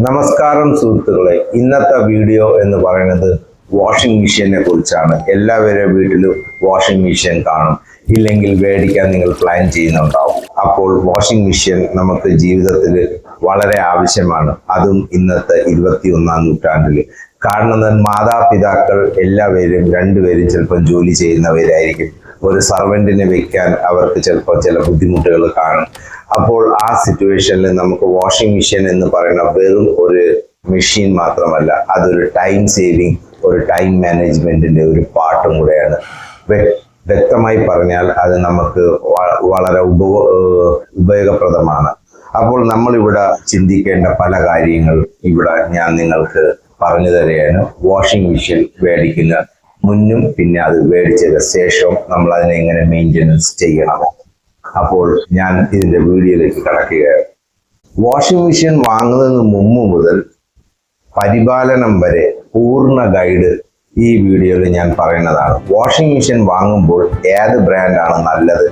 നമസ്കാരം സുഹൃത്തുക്കളെ, ഇന്നത്തെ വീഡിയോ എന്ന് പറയുന്നത് വാഷിംഗ് മെഷീനെ കുറിച്ചാണ്. എല്ലാവരുടെ വീട്ടിലും വാഷിംഗ് മെഷീൻ കാണും, ഇല്ലെങ്കിൽ മേടിക്കാൻ നിങ്ങൾ പ്ലാൻ ചെയ്യുന്നുണ്ടാവും. അപ്പോൾ വാഷിംഗ് മെഷീൻ നമുക്ക് ജീവിതത്തിൽ വളരെ ആവശ്യമാണ്, അതും ഇന്നത്തെ 21-ാം നൂറ്റാണ്ടിൽ. കാരണം മാതാപിതാക്കൾ എല്ലാവരും രണ്ടുപേരും ചിലപ്പോൾ ജോലി ചെയ്യുന്നവരായിരിക്കും. ഒരു സർവൻറ്റിനെ വെക്കാൻ അവർക്ക് ചിലപ്പോൾ ചില ബുദ്ധിമുട്ടുകൾ കാണും. അപ്പോൾ ആ സിറ്റുവേഷനിൽ നമുക്ക് വാഷിംഗ് മെഷീൻ എന്ന് പറയുന്ന വെറും ഒരു മെഷീൻ മാത്രമല്ല, അതൊരു ടൈം സേവിങ്, ഒരു ടൈം മാനേജ്മെന്റിന്റെ ഒരു പാർട്ടും കൂടെയാണ്. വ്യക്തമായി പറഞ്ഞാൽ അത് നമുക്ക് വളരെ ഉപയോഗപ്രദമാണ്. അപ്പോൾ നമ്മളിവിടെ ചിന്തിക്കേണ്ട പല കാര്യങ്ങൾ ഇവിടെ ഞാൻ നിങ്ങൾക്ക് പറഞ്ഞു തരികയാണ്. വാഷിംഗ് മെഷീൻ മേടിക്കുന്ന മുന്നും പിന്നെ അത് മേടിച്ചതിന് ശേഷവും നമ്മൾ അതിനെ എങ്ങനെ മെയിൻ്റെനൻസ് ചെയ്യണം. അപ്പോൾ ഞാൻ ഇതിന്റെ വീഡിയോയിലേക്ക് കടക്കുകയാണ്. വാഷിംഗ് മെഷീൻ വാങ്ങുന്നതിന് മുമ്പ് മുതൽ പരിപാലനം വരെ പൂർണ്ണ ഗൈഡ് ഈ വീഡിയോയിൽ ഞാൻ പറയുന്നതാണ്. വാഷിംഗ് മെഷീൻ വാങ്ങുമ്പോൾ ഏത് ബ്രാൻഡാണ് നല്ലത്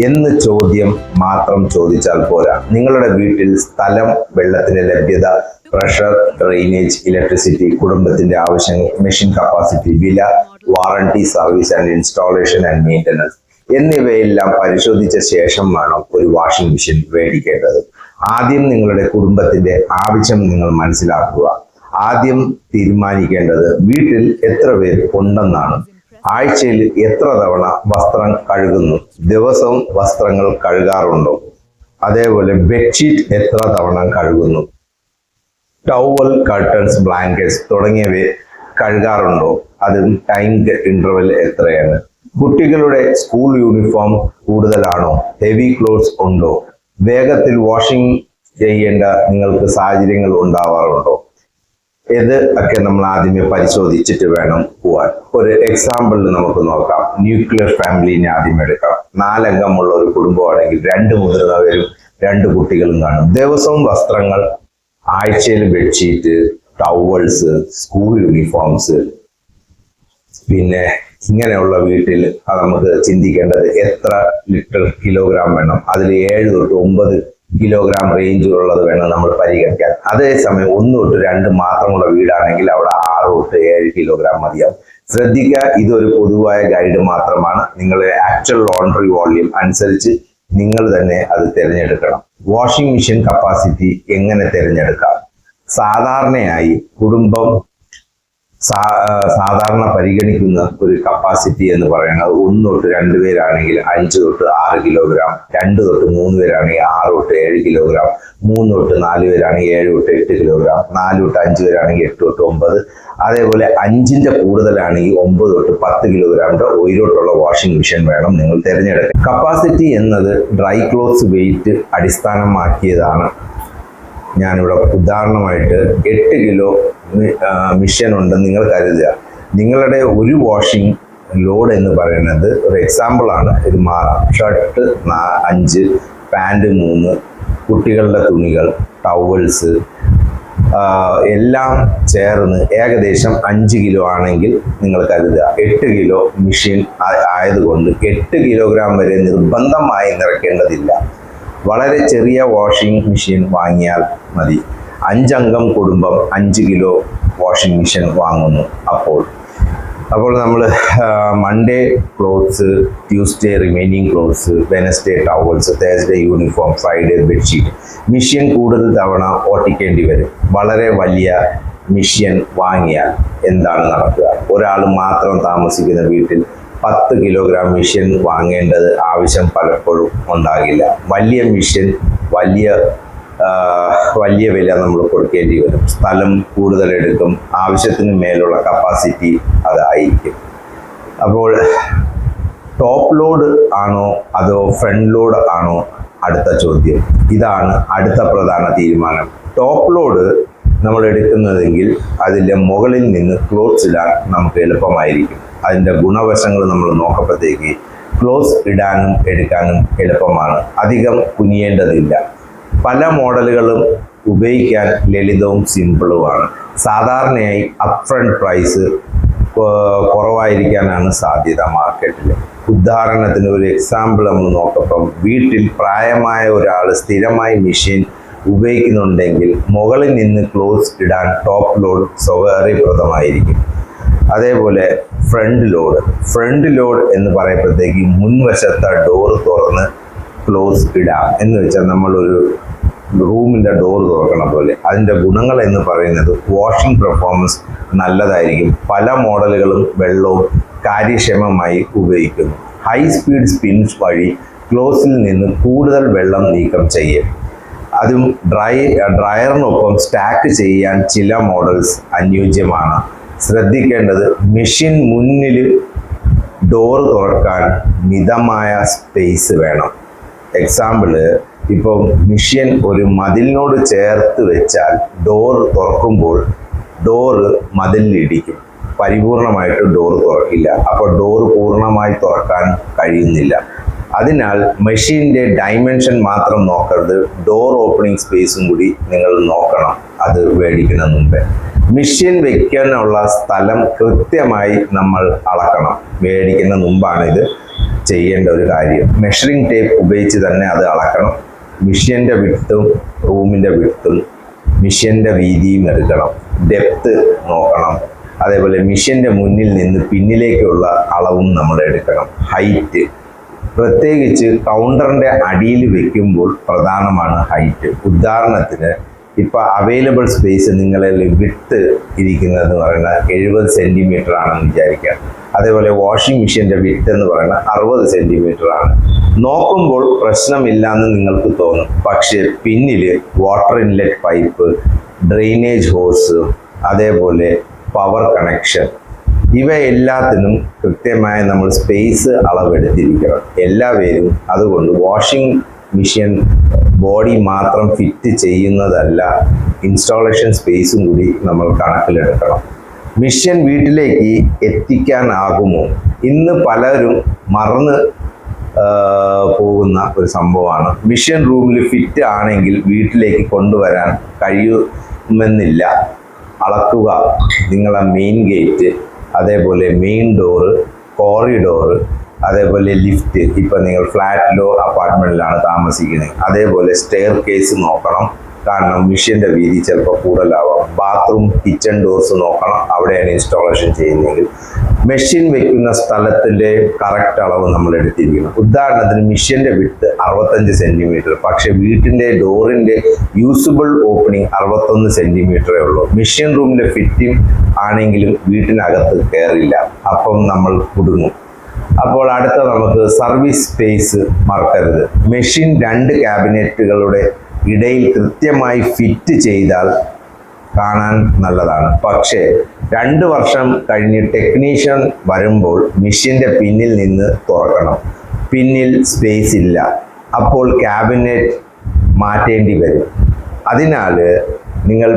എന്ന് ചോദ്യം മാത്രം ചോദിച്ചാൽ പോരാ. നിങ്ങളുടെ വീട്ടിൽ സ്ഥലം, വെള്ളത്തിന്റെ ലഭ്യത, പ്രഷർ, ഡ്രെയിനേജ്, ഇലക്ട്രിസിറ്റി, കുടുംബത്തിന്റെ ആവശ്യങ്ങൾ, മെഷീൻ കപ്പാസിറ്റി, വില, warranty, service and installation and maintenance എന്നിവയെല്ലാം പരിശോധിച്ച ശേഷം വേണം ഒരു വാഷിംഗ് മെഷീൻ മേടിക്കേണ്ടത്. ആദ്യം നിങ്ങളുടെ കുടുംബത്തിന്റെ ആവശ്യം നിങ്ങൾ മനസ്സിലാക്കുക. ആദ്യം തീരുമാനിക്കേണ്ടത് വീട്ടിൽ എത്ര പേർ ഉണ്ടെന്നാണ്. ആഴ്ചയിൽ എത്ര തവണ വസ്ത്രം കഴുകുന്നു, ദിവസവും വസ്ത്രങ്ങൾ കഴുകാറുണ്ടോ, അതേപോലെ ബെഡ്ഷീറ്റ് എത്ര തവണ കഴുകുന്നു, ടവൽ, കർട്ടൻസ്, ബ്ലാങ്കറ്റ്സ് തുടങ്ങിയവ കഴുകാറുണ്ടോ, അതും ടൈം ഇന്റർവെൽ എത്രയാണ്, കുട്ടികളുടെ സ്കൂൾ യൂണിഫോം കൂടുതലാണോ, ഹെവി ക്ലോത്ത്സ് ഉണ്ടോ, വേഗത്തിൽ വാഷിംഗ് ചെയ്യേണ്ട നിങ്ങൾക്ക് സാഹചര്യങ്ങൾ ഉണ്ടാവാറുണ്ടോ, ഇത് ഒക്കെ നമ്മൾ ആദ്യമേ പരിശോധിച്ചിട്ട് വേണം പോവാൻ. ഒരു എക്സാമ്പിളിൽ നമുക്ക് നോക്കാം. ന്യൂക്ലിയർ ഫാമിലിനെ ആദ്യം എടുക്കാം. 4 അംഗമുള്ള ഒരു കുടുംബമാണെങ്കിൽ 2 മുതിർന്നവരും 2 കുട്ടികളും കാണും. ദിവസവും വസ്ത്രങ്ങൾ, ആഴ്ചയിൽ ബെഡ്ഷീറ്റ്, ടവൽസ്, സ്കൂൾ യൂണിഫോംസ്, പിന്നെ ഇങ്ങനെയുള്ള വീട്ടിൽ നമുക്ക് ചിന്തിക്കേണ്ടത് എത്ര ലിറ്റർ കിലോഗ്രാം വേണം. അതിൽ 7 തൊട്ട് 9 കിലോഗ്രാം റേഞ്ചിലുള്ളത് വേണം നമ്മൾ പരിഗണിക്കാൻ. അതേസമയം 1 തൊട്ട് 2 മാത്രമുള്ള വീടാണെങ്കിൽ അവിടെ 6 തൊട്ട് 7 കിലോഗ്രാം മതിയാവും. ശ്രദ്ധിക്കുക, ഇതൊരു പൊതുവായ ഗൈഡ് മാത്രമാണ്. നിങ്ങളുടെ ആക്ച്വൽ ലോണ്ടറി വോള്യൂം അനുസരിച്ച് നിങ്ങൾ തന്നെ അത് തിരഞ്ഞെടുക്കണം. വാഷിംഗ് മെഷീൻ കപ്പാസിറ്റി എങ്ങനെ തിരഞ്ഞെടുക്കാം? സാധാരണയായി കുടുംബം സാധാരണ പരിഗണിക്കുന്ന ഒരു കപ്പാസിറ്റി എന്ന് പറയുന്നത് 1 തൊട്ട് 2 പേരാണെങ്കിൽ 5 തൊട്ട് 6 കിലോഗ്രാം, 2 തൊട്ട് 3 പേരാണെങ്കിൽ 6 തൊട്ട് 7 കിലോഗ്രാം, 3 തൊട്ട് 4 പേരാണെങ്കിൽ 7 തൊട്ട് 8 കിലോഗ്രാം, 4 തൊട്ട് 5 പേരാണെങ്കിൽ 8 തൊട്ട് 9, അതേപോലെ 5ന്റെ കൂടുതലാണെങ്കിൽ 9 തൊട്ട് 10 കിലോഗ്രാമിന്റെ ഉയരോട്ടുള്ള വാഷിംഗ് മെഷീൻ വേണം നിങ്ങൾ തിരഞ്ഞെടുക്കാൻ. കപ്പാസിറ്റി എന്നത് ഡ്രൈ ക്ലോത്ത്സ് വെയിറ്റ് അടിസ്ഥാനമാക്കിയതാണ്. ഞാനിവിടെ ഉദാഹരണമായിട്ട് 8 കിലോ മെഷീൻ ഉണ്ടെന്ന് നിങ്ങൾ കരുതുക. നിങ്ങളുടെ ഒരു വാഷിംഗ് ലോഡ് എന്ന് പറയുന്നത് ഒരു എക്സാമ്പിളാണ്. ഇത് മാറാം. ഷർട്ട് 5, പാൻറ് 3, കുട്ടികളുടെ തുണികൾ, ടവൽസ് എല്ലാം ചേർന്ന് ഏകദേശം 5 കിലോ ആണെങ്കിൽ നിങ്ങൾ കരുതുക. 8 കിലോ മെഷീൻ ആയതുകൊണ്ട് 8 കിലോഗ്രാം വരെ നിർബന്ധമായി നിറയ്ക്കേണ്ടതില്ല. വളരെ ചെറിയ വാഷിംഗ് മെഷീൻ വാങ്ങിയാൽ മതി. 5 അംഗം കുടുംബം 5 കിലോ വാഷിംഗ് മെഷീൻ വാങ്ങുന്നു. അപ്പോൾ നമ്മൾ Monday clothes, Tuesday remaining clothes, Wednesday towels, Thursday uniform, Friday bedsheet. Machine കൂടുതൽ തവണ ഓട്ടിക്കേണ്ടി വരും. വളരെ വലിയ മെഷീൻ വാങ്ങിയാൽ എന്താണ് നടക്കുക? ഒരാൾ മാത്രം താമസിക്കുന്ന വീട്ടിൽ 10 കിലോഗ്രാം മെഷീൻ വാങ്ങേണ്ടത് ആവശ്യം പലപ്പോഴും ഉണ്ടാകില്ല. വലിയ മെഷീൻ വലിയ വില നമ്മൾ കൊടുക്കേണ്ടി വരും. സ്ഥലം കൂടുതൽ എടുക്കും. ആവശ്യത്തിന് മേലുള്ള കപ്പാസിറ്റി അതായിരിക്കും. അപ്പോൾ ടോപ്പ് ലോഡ് ആണോ അതോ ഫ്രണ്ട് ലോഡ് ആണോ അടുത്ത ചോദ്യം. ഇതാണ് അടുത്ത പ്രധാന തീരുമാനം. ടോപ്പ് ലോഡ് നമ്മൾ എടുക്കുന്നതെങ്കിൽ അതിൻ്റെ മുകളിൽ നിന്ന് ക്ലോത്ത്സ് ഇടാൻ നമുക്ക് എളുപ്പമായിരിക്കും. അതിൻ്റെ ഗുണവശങ്ങൾ നമ്മൾ നോക്കുമ്പോഴത്തേക്ക് ക്ലോത്ത്സ് ഇടാനും എടുക്കാനും എളുപ്പമാണ്. അധികം കുനിയേണ്ടതില്ല. പല മോഡലുകളും ഉപയോഗിക്കാൻ ലളിതവും സിമ്പിളുമാണ്. സാധാരണയായി അപ്ഫ്രണ്ട് പ്രൈസ് കുറവായിരിക്കാനാണ് സാധ്യത മാർക്കറ്റിൽ. ഉദാഹരണത്തിന് ഒരു എക്സാമ്പിൾ നമ്മൾ നോക്കുമ്പം വീട്ടിൽ പ്രായമായ ഒരാൾ സ്ഥിരമായി മെഷീൻ ഉപയോഗിക്കുന്നുണ്ടെങ്കിൽ മുകളിൽ നിന്ന് ക്ലോസ് ഇടാൻ ടോപ്പ് ലോഡ് സൗകര്യപ്രദമായിരിക്കും. അതേപോലെ ഫ്രണ്ട് ലോഡ് എന്ന് പറയുമ്പോഴത്തേക്ക് മുൻവശത്തെ ഡോർ തുറന്ന് ക്ലോസ് ഇടാം. എന്ന് വെച്ചാൽ നമ്മളൊരു റൂമിൻ്റെ ഡോർ തുറക്കണ പോലെ. അതിൻ്റെ ഗുണങ്ങൾ എന്ന് പറയുന്നത് വാഷിംഗ് പെർഫോമൻസ് നല്ലതായിരിക്കും. പല മോഡലുകളും വെള്ളവും കാര്യക്ഷമമായി ഉപയോഗിക്കുന്നു. ഹൈ സ്പീഡ് സ്പിൻസ് വഴി ക്ലോസിൽ നിന്ന് കൂടുതൽ വെള്ളം നീക്കം ചെയ്യും. അതും ഡ്രയറിനൊപ്പം സ്റ്റാക്ക് ചെയ്യാൻ ചില മോഡൽസ് അനുയോജ്യമാണ്. ശ്രദ്ധിക്കേണ്ടത് മെഷീൻ മുന്നിൽ ഡോർ തുറക്കാൻ മിതമായ സ്പേസ് വേണം. എക്സാമ്പിള്, ഇപ്പോൾ മെഷീൻ ഒരു മതിലിനോട് ചേർത്ത് വെച്ചാൽ ഡോർ തുറക്കുമ്പോൾ ഡോറ് മതിലിലിടിക്കും, പരിപൂർണമായിട്ട് ഡോർ തുറക്കില്ല. അപ്പോൾ ഡോർ പൂർണ്ണമായി തുറക്കാൻ കഴിയുന്നില്ല. അതിനാൽ മെഷീൻ്റെ ഡൈമെൻഷൻ മാത്രം നോക്കരുത്, ഡോർ ഓപ്പണിംഗ് സ്പേസും കൂടി നിങ്ങൾ നോക്കണം അത് മേടിക്കുന്ന മുമ്പേ. മെഷീൻ വെക്കാനുള്ള സ്ഥലം കൃത്യമായി നമ്മൾ അളക്കണം. മേടിക്കുന്ന മുമ്പാണ് ഇത് ചെയ്യേണ്ട ഒരു കാര്യം. മെഷറിംഗ് ടേപ്പ് ഉപയോഗിച്ച് തന്നെ അത് അളക്കണം. മെഷീൻ്റെ വിഡ്ത്തും റൂമിൻ്റെ വിഡ്ത്തും മെഷീൻ്റെ വീതിയും എടുക്കണം. ഡെപ്ത് നോക്കണം. അതേപോലെ മെഷീൻ്റെ മുന്നിൽ നിന്ന് പിന്നിലേക്കുള്ള അളവും നമ്മൾ എടുക്കണം. ഹൈറ്റ്, പ്രത്യേകിച്ച് കൗണ്ടറിൻ്റെ അടിയിൽ വെക്കുമ്പോൾ പ്രധാനമാണ് ഹൈറ്റ്. ഉദാഹരണത്തിന് ഇപ്പോൾ അവൈലബിൾ സ്പേസ് നിങ്ങളെ വിട്ട് ഇരിക്കുന്നതെന്ന് പറയുന്നത് 70 സെൻറ്റിമീറ്റർ ആണെന്ന് വിചാരിക്കുക. അതേപോലെ വാഷിംഗ് മെഷീൻ്റെ വിട്ട് എന്ന് പറയുന്നത് 60 സെൻറ്റിമീറ്റർ ആണ്. നോക്കുമ്പോൾ പ്രശ്നമില്ലാന്ന് നിങ്ങൾക്ക് തോന്നും. പക്ഷേ പിന്നിൽ വാട്ടർ ഇൻലെറ്റ് പൈപ്പ്, ഡ്രെയിനേജ് ഹോസ്, അതേപോലെ പവർ കണക്ഷൻ, ഇവയെല്ലാത്തിനും കൃത്യമായി നമ്മൾ സ്പേസ് അളവെടുത്തിരിക്കണം എല്ലാവരും. അതുകൊണ്ട് വാഷിംഗ് മെഷീൻ ബോഡി മാത്രം ഫിറ്റ് ചെയ്യുന്നതല്ല, ഇൻസ്റ്റാളേഷൻ സ്പേസും കൂടി നമ്മൾ കണക്കിലെടുക്കണം. മെഷീൻ വീട്ടിലേക്ക് എത്തിക്കാനാകുമോ? ഇന്ന് പലരും മറന്ന് പോകുന്ന ഒരു സംഭവമാണ്. മെഷീൻ റൂമിൽ ഫിറ്റ് ആണെങ്കിൽ വീട്ടിലേക്ക് കൊണ്ടുവരാൻ കഴിയുമെന്നില്ല. അളക്കുക. നിങ്ങളെ മെയിൻ ഗേറ്റ്, അതേപോലെ മെയിൻ ഡോറ്, കോറിഡോറ്, അതേപോലെ ലിഫ്റ്റ്. ഇപ്പം നിങ്ങൾ ഫ്ലാറ്റിലോ അപ്പാർട്ട്മെൻറ്റിലാണ് താമസിക്കുന്നത്, അതേപോലെ സ്റ്റെയർ കേസ് നോക്കണം. കാരണം മെഷീൻ്റെ വീതി ചിലപ്പോൾ കൂടുതലാവാം. ബാത്റൂം, കിച്ചൺ ഡോർസ് നോക്കണം, അവിടെയാണ് ഇൻസ്റ്റാളേഷൻ ചെയ്യുന്നതെങ്കിൽ. മെഷീൻ വെക്കുന്ന സ്ഥലത്തിൻ്റെ കറക്റ്റ് അളവ് നമ്മൾ എടുത്തിരിക്കണം. ഉദാഹരണത്തിന് മെഷീൻ്റെ വിഡ്ത്ത് 65 സെൻറ്റിമീറ്റർ, പക്ഷേ വീട്ടിൻ്റെ ഡോറിൻ്റെ യൂസബിൾ ഓപ്പണിംഗ് 61 സെൻറ്റിമീറ്ററേ ഉള്ളൂ. മെഷീൻ റൂമിൻ്റെ ഫിറ്റിംഗ് ആണെങ്കിലും വീട്ടിനകത്ത് കയറില്ല. അപ്പം നമ്മൾ കുടുങ്ങും. അപ്പോൾ അടുത്ത നമുക്ക് സർവീസ് സ്പേസ് മറക്കരുത്. മെഷീൻ 2 ക്യാബിനറ്റുകളുടെ ഇടയിൽ കൃത്യമായി ഫിറ്റ് ചെയ്താൽ കാണാൻ നല്ലതാണ്. പക്ഷേ 2 വർഷം കഴിഞ്ഞ് ടെക്നീഷ്യൻ വരുമ്പോൾ മെഷീൻ്റെ പിന്നിൽ നിന്ന് തുറക്കണം. പിന്നിൽ സ്പേസ് ഇല്ല, അപ്പോൾ ക്യാബിനറ്റ് മാറ്റേണ്ടി വരും. അതിനാൽ നിങ്ങൾ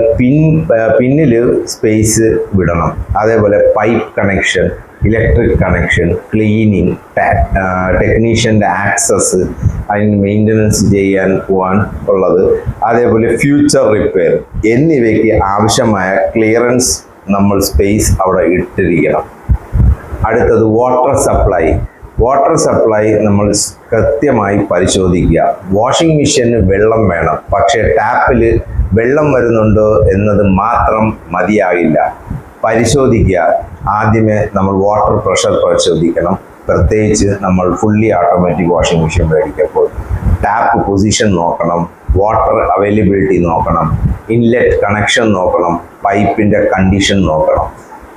പിന്നിൽ സ്പേസ് വിടണം. അതേപോലെ pipe connection, electric connection, cleaning, ടെക്നീഷ്യൻ്റെ ആക്സസ്, അതിന് മെയിൻ്റനൻസ് ചെയ്യാൻ പോകാൻ ഉള്ളത്, അതേപോലെ ഫ്യൂച്ചർ റിപ്പയർ എന്നിവയ്ക്ക് ആവശ്യമായ ക്ലിയറൻസ് നമ്മൾ സ്പേസ് അവിടെ ഇട്ടിരിക്കണം. അടുത്തത് വാട്ടർ സപ്ലൈ നമ്മൾ കൃത്യമായി പരിശോധിക്കുക. വാഷിംഗ് മെഷീന് വെള്ളം വേണം, പക്ഷേ ടാപ്പിൽ വെള്ളം വരുന്നുണ്ടോ എന്നത് മാത്രം മതിയാകില്ല. പരിശോധിക്കുക. ആദ്യമേ നമ്മൾ വാട്ടർ പ്രഷർ പരിശോധിക്കണം. പ്രത്യേകിച്ച് നമ്മൾ ഫുള്ളി ഓട്ടോമാറ്റിക് വാഷിംഗ് മെഷീൻ മേടിക്കുമ്പോൾ ടാപ്പ് പൊസിഷൻ നോക്കണം, വാട്ടർ അവൈലബിലിറ്റി നോക്കണം, ഇൻലെറ്റ് കണക്ഷൻ നോക്കണം, പൈപ്പിൻ്റെ കണ്ടീഷൻ നോക്കണം.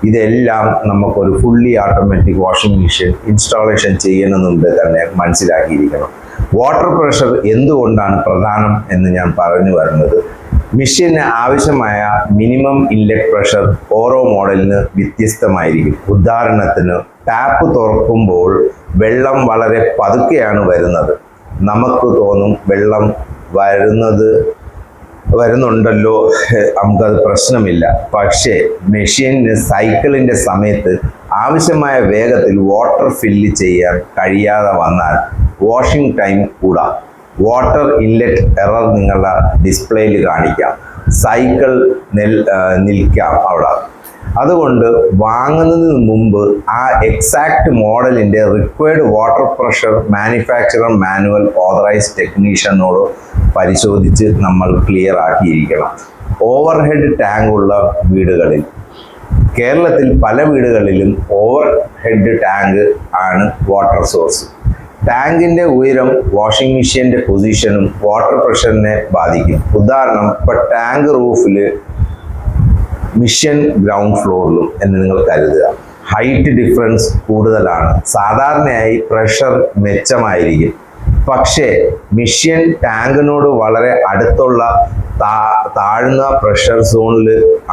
ഇതെല്ലാം നമുക്കൊരു fully automatic washing machine installation ചെയ്യുന്നതിന് മുമ്പേ തന്നെ മനസ്സിലാക്കിയിരിക്കണം. വാട്ടർ പ്രഷർ എന്തുകൊണ്ടാണ് പ്രധാനം എന്ന് ഞാൻ പറഞ്ഞു വരുന്നത്, മെഷീന് ആവശ്യമായ മിനിമം ഇൻലെറ്റ് പ്രഷർ ഓരോ മോഡലിന് വ്യത്യസ്തമായിരിക്കും. ഉദാഹരണത്തിന് ടാപ്പ് തുറക്കുമ്പോൾ വെള്ളം വളരെ പതുക്കെയാണ് വരുന്നത്. നമുക്ക് തോന്നും വെള്ളം വരുന്നുണ്ടല്ലോ, നമുക്കത് പ്രശ്നമില്ല. പക്ഷേ മെഷീനിന് സൈക്കിളിൻ്റെ സമയത്ത് ആവശ്യമായ വേഗത്തിൽ വാട്ടർ ഫില്ല് ചെയ്യാൻ കഴിയാതെ വന്നാൽ വാഷിംഗ് ടൈം കൂടാം. വാട്ടർ ഇൻലെറ്റ് എറർ നിങ്ങളുടെ ഡിസ്പ്ലേയിൽ കാണിക്കാം. സൈക്കിൾ നിൽക്കാം അവിടെ. അതുകൊണ്ട് വാങ്ങുന്നതിന് മുമ്പ് ആ എക്സാക്ട് മോഡലിൻ്റെ required water pressure manufacturer manual authorised ടെക്നീഷ്യനോട് പരിശോധിച്ച് നമ്മൾ ക്ലിയർ ആക്കിയിരിക്കണം. ഓവർ ഹെഡ് ടാങ്ക് ഉള്ള വീടുകളിൽ, കേരളത്തിൽ പല വീടുകളിലും ഓവർ ഹെഡ് ടാങ്ക് ആണ് വാട്ടർ സോഴ്സ്. ടാങ്കിൻ്റെ ഉയരം വാഷിംഗ് മെഷീൻ്റെ പൊസിഷനും വാട്ടർ പ്രഷറിനെ ബാധിക്കും. ഉദാഹരണം, ഇപ്പോൾ ടാങ്ക് റൂഫിൽ മിഷൻ ഗ്രൗണ്ട് ഫ്ലോറിലും എന്ന് നിങ്ങൾ കരുതുക. ഹൈറ്റ് ഡിഫറൻസ് കൂടുതലാണ്. സാധാരണയായി പ്രഷർ മെച്ചമായിരിക്കും. പക്ഷേ മിഷൻ ടാങ്കിനോട് വളരെ അടുത്തുള്ള താഴ്ന്ന പ്രഷർ സോണിൽ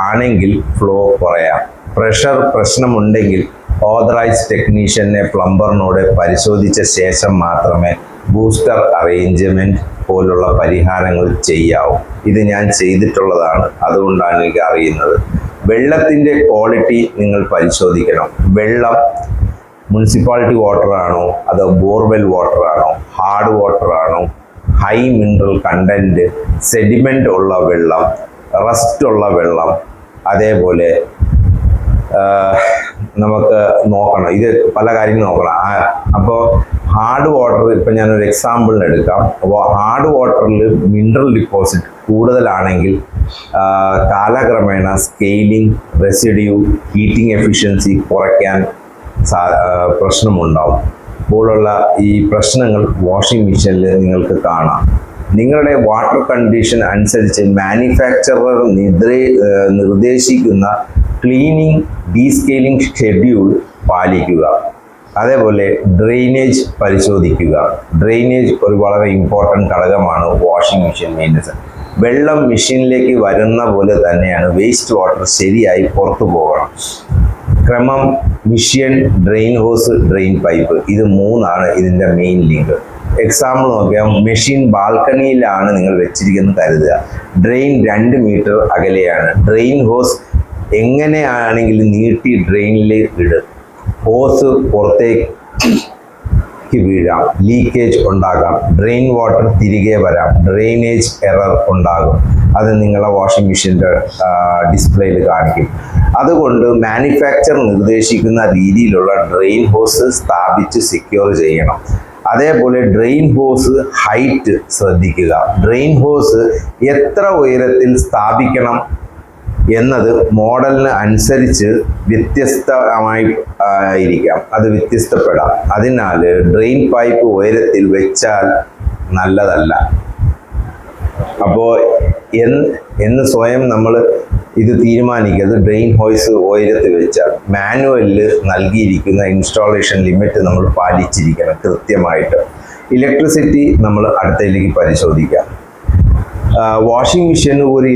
ആണെങ്കിൽ ഫ്ലോ കുറയാം. പ്രഷർ പ്രശ്നമുണ്ടെങ്കിൽ ഓതറൈസ്ഡ് ടെക്നീഷ്യനെ പ്ലംബറിനോട് പരിശോധിച്ച ശേഷം മാത്രമേ ബൂസ്റ്റർ അറേഞ്ച്മെൻറ്റ് പോലുള്ള പരിഹാരങ്ങൾ ചെയ്യാവൂ. ഇത് ഞാൻ ചെയ്തിട്ടുള്ളതാണ്, അതുകൊണ്ടാണ് എനിക്ക് അറിയുന്നത്. വെള്ളത്തിൻ്റെ ക്വാളിറ്റി നിങ്ങൾ പരിശോധിക്കണം. വെള്ളം മുനിസിപ്പാലിറ്റി വാട്ടർ ആണോ അതോ ബോർവെൽ വാട്ടർ ആണോ, ഹാർഡ് വാട്ടർ ആണോ, ഹൈ മിനറൽ കണ്ടൻറ്റ്, സെഡിമെൻ്റ് ഉള്ള വെള്ളം, റസ്റ്റ് ഉള്ള വെള്ളം, അതേപോലെ നമുക്ക് നോക്കണം. ഇത് പല കാര്യങ്ങൾ നോക്കണം. അപ്പോൾ ഹാർഡ് വാട്ടർ, ഇപ്പം ഞാനൊരു എക്സാമ്പിളിന് എടുക്കാം. അപ്പോൾ ഹാർഡ് വാട്ടറിൽ മിനറൽ ഡിപ്പോസിറ്റ് കൂടുതലാണെങ്കിൽ കാലക്രമേണ സ്കെയിലിംഗ്, റെസിഡ്യൂ, ഹീറ്റിംഗ് എഫിഷ്യൻസി കുറയ്ക്കാൻ പ്രശ്നമുണ്ടാവും. പോലുള്ള ഈ പ്രശ്നങ്ങൾ വാഷിംഗ് മെഷീനിൽ നിങ്ങൾക്ക് കാണാം. നിങ്ങളുടെ വാട്ടർ കണ്ടീഷൻ അനുസരിച്ച് മാനുഫാക്ചറർ നിർദ്ദേശിക്കുന്ന ക്ലീനിങ്, ഡീസ്കെയിലിംഗ് ഷെഡ്യൂൾ പാലിക്കുക. അതേപോലെ ഡ്രെയിനേജ് പരിശോധിക്കുക. ഡ്രെയിനേജ് ഒരു വളരെ ഇമ്പോർട്ടൻ്റ് ഘടകമാണ് വാഷിംഗ് മെഷീൻ മെയിൻ്റനൻസ്. വെള്ളം മെഷീനിലേക്ക് വരുന്ന പോലെ തന്നെയാണ് വേസ്റ്റ് വാട്ടർ ശരിയായി പുറത്തു പോകണം. ക്രമം മെഷീൻ, ഡ്രെയിൻ ഹോസ്, ഡ്രെയിൻ പൈപ്പ്, ഇത് മൂന്നാണ് ഇതിൻ്റെ മെയിൻ ലിങ്ക്. എക്സാമ്പിൾ നോക്കിയാൽ മെഷീൻ ബാൽക്കണിയിലാണ് നിങ്ങൾ വെച്ചിരിക്കുന്നത് കരുതുക. ഡ്രെയിൻ 2 മീറ്റർ അകലെയാണ്. ഡ്രെയിൻ ഹോസ് എങ്ങനെയാണെങ്കിലും നീട്ടി ഡ്രെയിനിൽ ഇടും. ഹോസ് പുറത്തേക്ക് വീഴാം, ലീക്കേജ് ഉണ്ടാകാം, ഡ്രെയിൻ വാട്ടർ തിരികെ വരാം, ഡ്രെയിനേജ് എറർ ഉണ്ടാകും. അത് നിങ്ങളെ വാഷിംഗ് മെഷീൻ്റെ ഡിസ്പ്ലേയിൽ കാണിക്കും. അതുകൊണ്ട് മാനുഫാക്ചർ നിർദ്ദേശിക്കുന്ന രീതിയിലുള്ള ഡ്രെയിൻ ഹോസ് സ്ഥാപിച്ച് സെക്യൂർ ചെയ്യണം. അതേപോലെ ഡ്രെയിൻ ഹോസ് ഹൈറ്റ് ശ്രദ്ധിക്കുക. ഡ്രെയിൻ ഹോസ് എത്ര ഉയരത്തിൽ സ്ഥാപിക്കണം എന്നത് മോഡലിന് അനുസരിച്ച് വ്യത്യസ്തമായി ആയിരിക്കാം, അത് വ്യത്യസ്തപ്പെടാം. അതിനാൽ ഡ്രെയിൻ പൈപ്പ് ഉയരത്തിൽ വെച്ചാൽ നല്ലതല്ല. അപ്പോൾ എന്ന് സ്വയം നമ്മൾ ഇത് തീരുമാനിക്കരുത്. ഡ്രെയിൻ ഹോസ് ഉയരത്തിൽ വെച്ചാൽ മാനുവലിൽ നൽകിയിരിക്കുന്ന ഇൻസ്റ്റാളേഷൻ ലിമിറ്റ് നമ്മൾ പാലിച്ചിരിക്കണം കൃത്യമായിട്ട്. ഇലക്ട്രിസിറ്റി നമ്മൾ അടുത്തതിലേക്ക് പരിശോധിക്കാം. വാഷിംഗ് മെഷീൻ ഒരു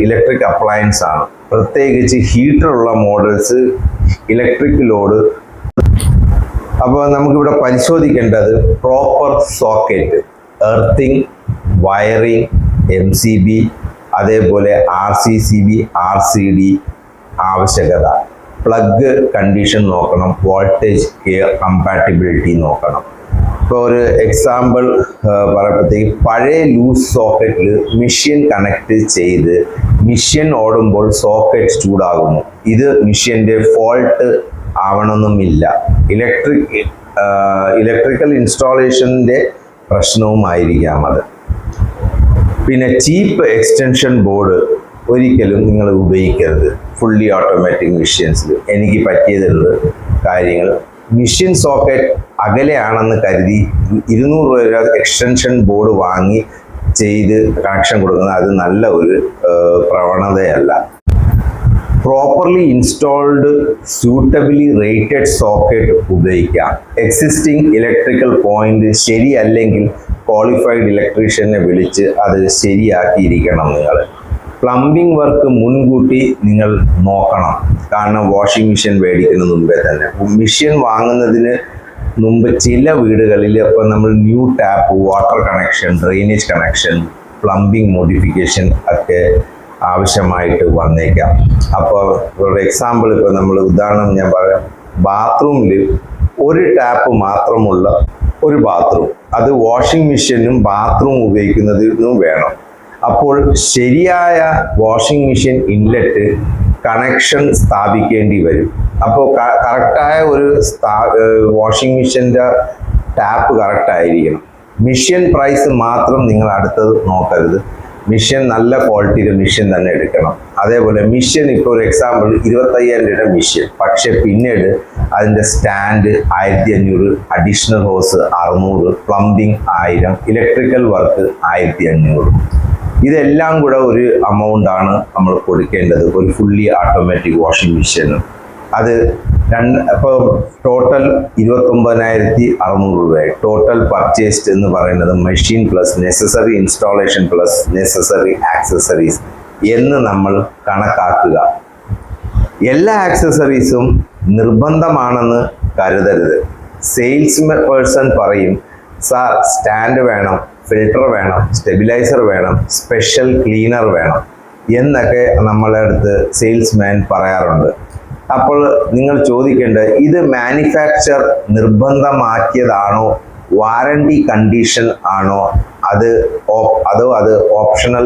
ഇലക്ട്രിക് അപ്ലയൻസ് ആണ്. പ്രത്യേകിച്ച് ഹീറ്ററുള്ള മോഡൽസ് ഇലക്ട്രിക് ലോഡ്. അപ്പോൾ നമുക്കിവിടെ പരിശോധിക്കേണ്ടത് proper socket, earthing, wiring, MCB, അതേപോലെ RCCB, RCD ആവശ്യകത, പ്ലഗ് കണ്ടീഷൻ നോക്കണം, വോൾട്ടേജ് കമ്പാറ്റിബിലിറ്റി നോക്കണം. ഇപ്പോൾ ഒരു എക്സാമ്പിൾ പറയുമ്പോഴത്തേക്ക് പഴയ ലൂസ് സോക്കറ്റിൽ മെഷീൻ കണക്ട് ചെയ്ത് മെഷീൻ ഓടുമ്പോൾ സോക്കറ്റ് ചൂടാകുന്നു. ഇത് മെഷീൻ്റെ ഫോൾട്ട് ആവണമെന്നില്ല. ഇലക്ട്രിക്കൽ ഇൻസ്റ്റാളേഷൻ്റെ പ്രശ്നവുമായിരിക്കാം അത്. പിന്നെ ചീപ്പ് എക്സ്റ്റൻഷൻ ബോർഡ് ഒരിക്കലും നിങ്ങൾ ഉപയോഗിക്കരുത് ഫുള്ളി ഓട്ടോമാറ്റിക് മെഷീൻസിൽ. എനിക്ക് പറ്റിയതുണ്ട് കാര്യങ്ങൾ. മെഷീൻ സോക്കറ്റ് അകലെയാണെന്ന് കരുതി 200 രൂപ എക്സ്റ്റൻഷൻ ബോർഡ് വാങ്ങി ചെയ്ത് കണക്ഷൻ കൊടുക്കുന്നത് അത് നല്ല ഒരു പ്രവണതയല്ല. Properly installed suitably rated socket ഉപയോഗിക്കാം. എക്സിസ്റ്റിംഗ് ഇലക്ട്രിക്കൽ പോയിന്റ് ശരിയല്ലെങ്കിൽ ക്വാളിഫൈഡ് ഇലക്ട്രീഷ്യനെ വിളിച്ച് അത് ശരിയാക്കിയിരിക്കണം നിങ്ങൾ. പ്ലംബിംഗ് വർക്ക് മുൻകൂട്ടി നിങ്ങൾ നോക്കണം. കാരണം വാഷിംഗ് മെഷീൻ മേടിക്കുന്നതിന് മുമ്പേ തന്നെ. മെഷീൻ വാങ്ങുന്നതിന് മുമ്പ് ചില വീടുകളിൽ ഇപ്പോൾ നമ്മൾ new tap, water connection, drainage connection, plumbing modification ഒക്കെ ആവശ്യമായിട്ട് വന്നേക്കാം. അപ്പോൾ ഒരു എക്സാമ്പിൾ ഇപ്പോൾ നമ്മൾ ഉദാഹരണം ഞാൻ പറയാം. ബാത്റൂമിൽ ഒരു ടാപ്പ് മാത്രമുള്ള ഒരു ബാത്റൂം, അത് വാഷിംഗ് മെഷീനും ബാത്റൂം ഉപയോഗിക്കുന്നതിനും വേണം. അപ്പോൾ ശരിയായ വാഷിംഗ് മെഷീൻ ഇൻലെറ്റ് കണക്ഷൻ സ്ഥാപിക്കേണ്ടി വരും. അപ്പോൾ കറക്റ്റായ ഒരു വാഷിംഗ് മെഷീൻ്റെ ടാപ്പ് കറക്റ്റ് ആയിരിക്കണം. മെഷീൻ പ്രൈസ് മാത്രം നിങ്ങൾ അടുത്തത് നോക്കരുത്. മെഷീൻ നല്ല ക്വാളിറ്റിയുടെ മെഷീൻ തന്നെ എടുക്കണം. അതേപോലെ മെഷീൻ ഇപ്പോൾ ഒരു എക്സാമ്പിൾ 25,000 രൂപയുടെ മെഷീൻ, പക്ഷെ പിന്നീട് അതിൻ്റെ സ്റ്റാൻഡ് 1500, അഡീഷണൽ ഹോസ് 600, പ്ലംബിംഗ് 1000, ഇലക്ട്രിക്കൽ വർക്ക് 1500. ഇതെല്ലാം കൂടെ ഒരു എമൗണ്ടാണ് നമ്മൾ കൊടുക്കേണ്ടത് ഒരു ഫുള്ളി ഓട്ടോമാറ്റിക് വാഷിംഗ് മെഷീന്. അത് ഇപ്പോൾ ടോട്ടൽ 29,600 രൂപയായി. ടോട്ടൽ പർച്ചേസ്ഡ് എന്ന് പറയുന്നത് machine plus necessary installation plus necessary accessories എന്ന് നമ്മൾ കണക്കാക്കുക. എല്ലാ ആക്സസറീസും നിർബന്ധമാണെന്ന് കരുതരുത്. സെയിൽസ് പേഴ്സൺ പറയും, സാർ സ്റ്റാൻഡ് വേണം, ഫിൽട്ടർ വേണം, സ്റ്റെബിലൈസർ വേണം, സ്പെഷ്യൽ ക്ലീനർ വേണം എന്നൊക്കെ നമ്മളെ അടുത്ത് സെയിൽസ്മാൻ പറയാറുണ്ട്. അപ്പോൾ നിങ്ങൾ ചോദിക്കേണ്ടത്, ഇത് മാനുഫാക്ചർ നിർബന്ധമാക്കിയതാണോ, വാറണ്ടി കണ്ടീഷൻ ആണോ, അതോ അത് ഓപ്ഷണൽ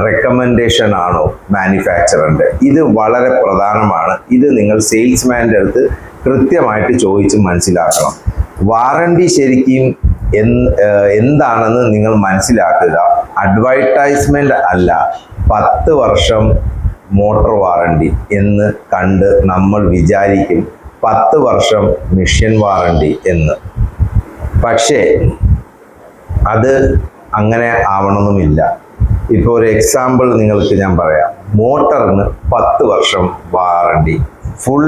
റെക്കമെൻഡേഷൻ ആണോ മാനുഫാക്ചറിൻ്റെ? ഇത് വളരെ പ്രധാനമാണ്. ഇത് നിങ്ങൾ സെയിൽസ്മാൻ്റെ അടുത്ത് കൃത്യമായിട്ട് ചോദിച്ച് മനസ്സിലാക്കണം. വാറണ്ടി ശരിക്കും എന്താണെന്ന് നിങ്ങൾ മനസ്സിലാക്കുക. അഡ്വർടൈസ്മെന്റ് അല്ല 10 വർഷം മോട്ടോർ വാറണ്ടി എന്ന് കണ്ട് നമ്മൾ വിചാരിക്കും 10 വർഷം മെഷീൻ വാറണ്ടി എന്ന്. പക്ഷേ അത് അങ്ങനെ ആവണമെന്നില്ല. ഇപ്പോൾ ഒരു എക്സാമ്പിൾ നിങ്ങൾക്ക് ഞാൻ പറയാം. മോട്ടറിന് 10 വർഷം വാറണ്ടി, ഫുൾ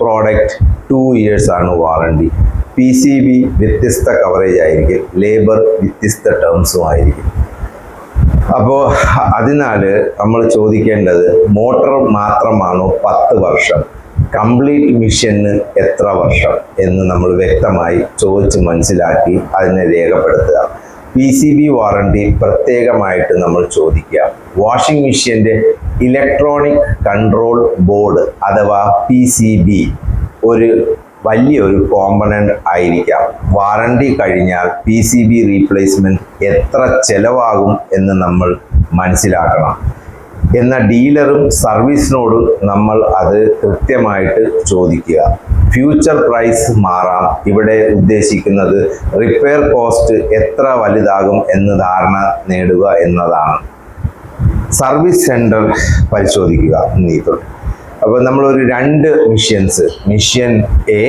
പ്രോഡക്റ്റ് 2 years ആണ് വാറണ്ടി. PCB വ്യത്യസ്ത കവറേജ് ആയിരിക്കും, ലേബർ വ്യത്യസ്ത ടേംസും ആയിരിക്കും. അപ്പോൾ അതിനാൽ നമ്മൾ ചോദിക്കേണ്ടത്, മോട്ടോർ മാത്രമാണോ 10 വർഷം, കംപ്ലീറ്റ് മെഷീന് എത്ര വർഷം എന്ന് നമ്മൾ വ്യക്തമായി ചോദിച്ച് മനസ്സിലാക്കി അതിനെ രേഖപ്പെടുത്തുക. PCB വാറണ്ടി പ്രത്യേകമായിട്ട് നമ്മൾ ചോദിക്കുക. വാഷിംഗ് മെഷീൻ്റെ ഇലക്ട്രോണിക് കൺട്രോൾ ബോർഡ് അഥവാ PCB ഒരു വലിയൊരു കോമ്പണന്റ് ആയിരിക്കാം. വാറണ്ടി കഴിഞ്ഞാൽ PCB റീപ്ലേസ്മെന്റ് എത്ര ചെലവാകും എന്ന് നമ്മൾ മനസ്സിലാക്കണം. എന്ന ഡീലറും സർവീസിനോടും നമ്മൾ അത് കൃത്യമായിട്ട് ചോദിക്കുക. ഫ്യൂച്ചർ പ്രൈസ് മാറാം. ഇവിടെ ഉദ്ദേശിക്കുന്നത് റിപ്പയർ കോസ്റ്റ് എത്ര വലുതാകും എന്ന് ധാരണ നേടുക എന്നതാണ്. സർവീസ് സെന്റർ പരിശോധിക്കുക നീതൊട്ട്. അപ്പോൾ നമ്മളൊരു 2 മെഷീൻസ്, മെഷീൻ A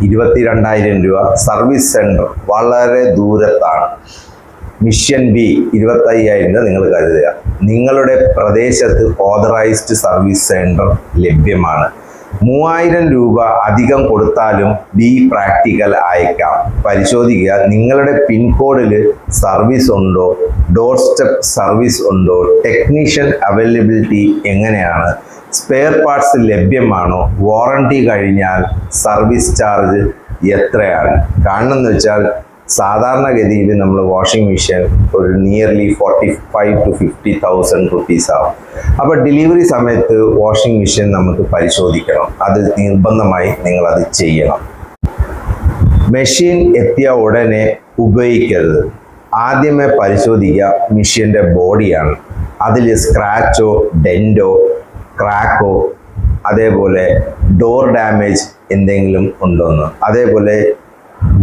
22,000 രൂപ, സർവീസ് സെന്റർ വളരെ ദൂരത്താണ്. മെഷീൻ B 25,000 രൂപ നിങ്ങൾ കരുതുക. നിങ്ങളുടെ പ്രദേശത്ത് ഓതറൈസ്ഡ് സർവീസ് സെന്റർ ലഭ്യമാണ്. 3,000 രൂപ അധികം കൊടുത്താലും B പ്രാക്ടിക്കൽ അയക്കാം. പരിശോധിക്കുക, നിങ്ങളുടെ പിൻകോഡിൽ സർവീസ് ഉണ്ടോ, ഡോർ സ്റ്റെപ്പ് സർവീസ് ഉണ്ടോ, ടെക്നീഷ്യൻ അവൈലബിലിറ്റി എങ്ങനെയാണ്, സ്പെയർ പാർട്സ് ലഭ്യമാണോ, വാറണ്ടി കഴിഞ്ഞാൽ സർവീസ് ചാർജ് എത്രയാണ്. കാരണം എന്ന് വെച്ചാൽ സാധാരണഗതിയിൽ നമ്മൾ വാഷിംഗ് മെഷീൻ ഒരു നിയർലി 45,000 to 50,000 rupees ആവും. അപ്പോൾ ഡെലിവറി സമയത്ത് വാഷിംഗ് മെഷീൻ നമുക്ക് പരിശോധിക്കണം. അത് നിർബന്ധമായി നിങ്ങളത് ചെയ്യണം. മെഷീൻ എത്തിയ ഉടനെ ഉപയോഗിക്കരുത്. ആദ്യമേ പരിശോധിക്കുക മെഷീൻ്റെ ബോഡിയാണ്. അതിൽ സ്ക്രാച്ചോ ഡെൻറ്റോ ക്രാക്കോ അതേപോലെ ഡോർ ഡാമേജ് എന്തെങ്കിലും ഉണ്ടോയെന്ന്, അതേപോലെ